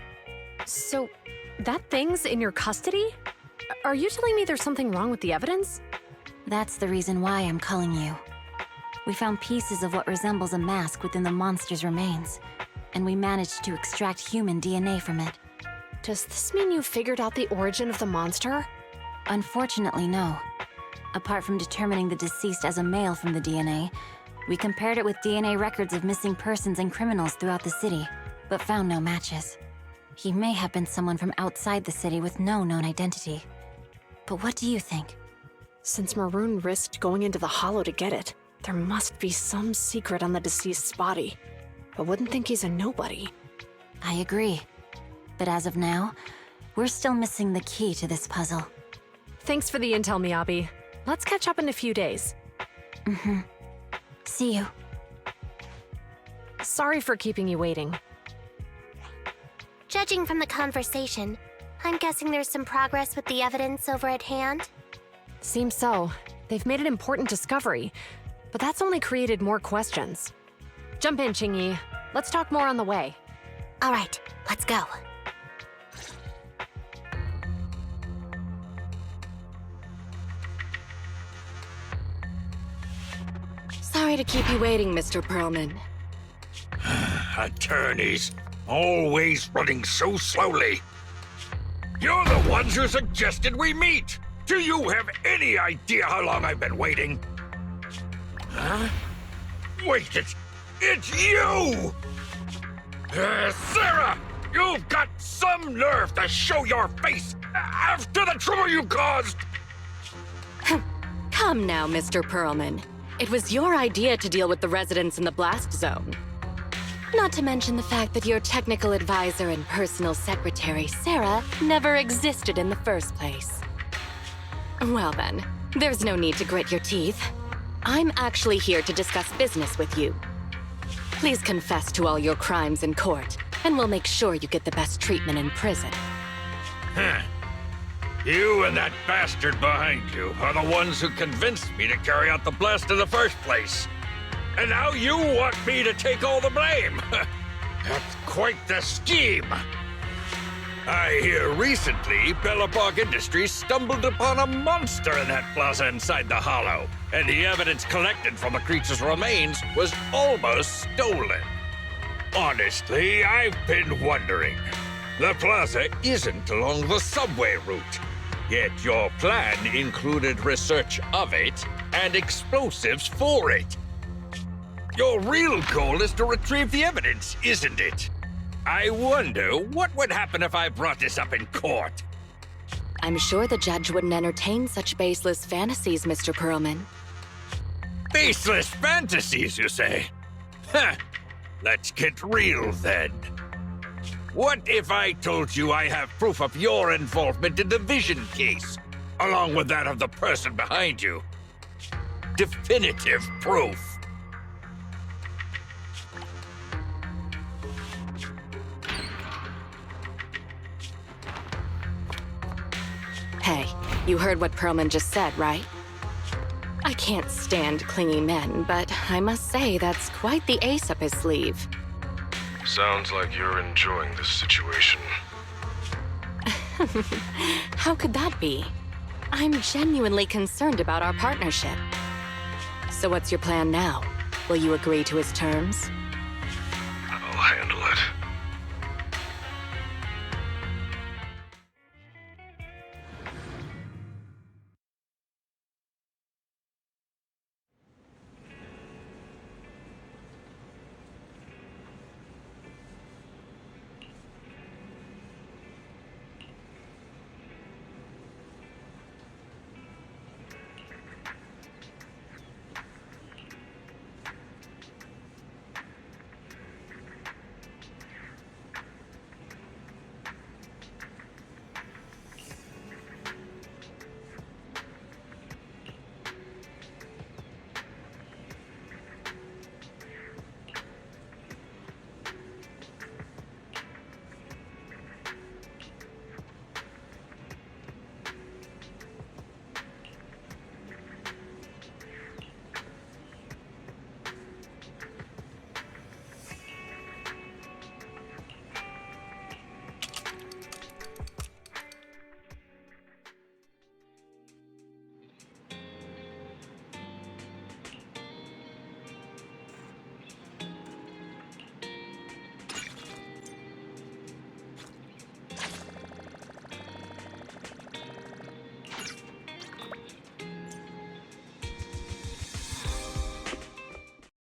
So, that thing's in your custody? Are you telling me there's something wrong with the evidence? That's the reason why I'm calling you. We found pieces of what resembles a mask within the monster's remains, and we managed to extract human DNA from it. Does this mean you figured out the origin of the monster? Unfortunately, no. Apart from determining the deceased as a male from the DNA, we compared it with DNA records of missing persons and criminals throughout the city, but found no matches. He may have been someone from outside the city with no known identity. But what do you think? Since Maroon risked going into the Hollow to get it, there must be some secret on the deceased's body. I wouldn't think he's a nobody. I agree. But as of now, we're still missing the key to this puzzle. Thanks for the intel, Miyabi. Let's catch up in a few days. Mm-hmm. See you. Sorry for keeping you waiting. Judging from the conversation, I'm guessing there's some progress with the evidence over at HAND? Seems so. They've made an important discovery, but that's only created more questions. Jump in, Qingyi. Let's talk more on the way. All right, let's go. Sorry Sorry to keep you waiting, Mr. Perlman. Attorneys, always running so slowly. You're the ones who suggested we meet. Do you have any idea how long I've been waiting? Huh? Wait, it's you! Sarah! You've got some nerve to show your face after the trouble you caused! Come now, Mr. Perlman. It was your idea to deal with the residents in the blast zone. Not to mention the fact that your technical advisor and personal secretary, Sarah, never existed in the first place. Well then, there's no need to grit your teeth. I'm actually here to discuss business with you. Please confess to all your crimes in court, and we'll make sure you get the best treatment in prison. Huh. You and that bastard behind you are the ones who convinced me to carry out the blast in the first place. And now you want me to take all the blame. That's quite the scheme. I hear recently Belobog Industries stumbled upon a monster in that plaza inside the Hollow, and the evidence collected from the creature's remains was almost stolen. Honestly, I've been wondering. The plaza isn't along the subway route, yet your plan included research of it and explosives for it. Your real goal is to retrieve the evidence, isn't it? I wonder what would happen if I brought this up in court. I'm sure the judge wouldn't entertain such baseless fantasies, Mr. Perlman. Baseless fantasies, you say? Huh. Let's get real then. What if I told you I have proof of your involvement in the Vision case, along with that of the person behind you? Definitive proof. Hey, you heard what Perlman just said, right? I can't stand clingy men, but I must say that's quite the ace up his sleeve. Sounds like you're enjoying this situation. How could that be? I'm genuinely concerned about our partnership. So what's your plan now? Will you agree to his terms?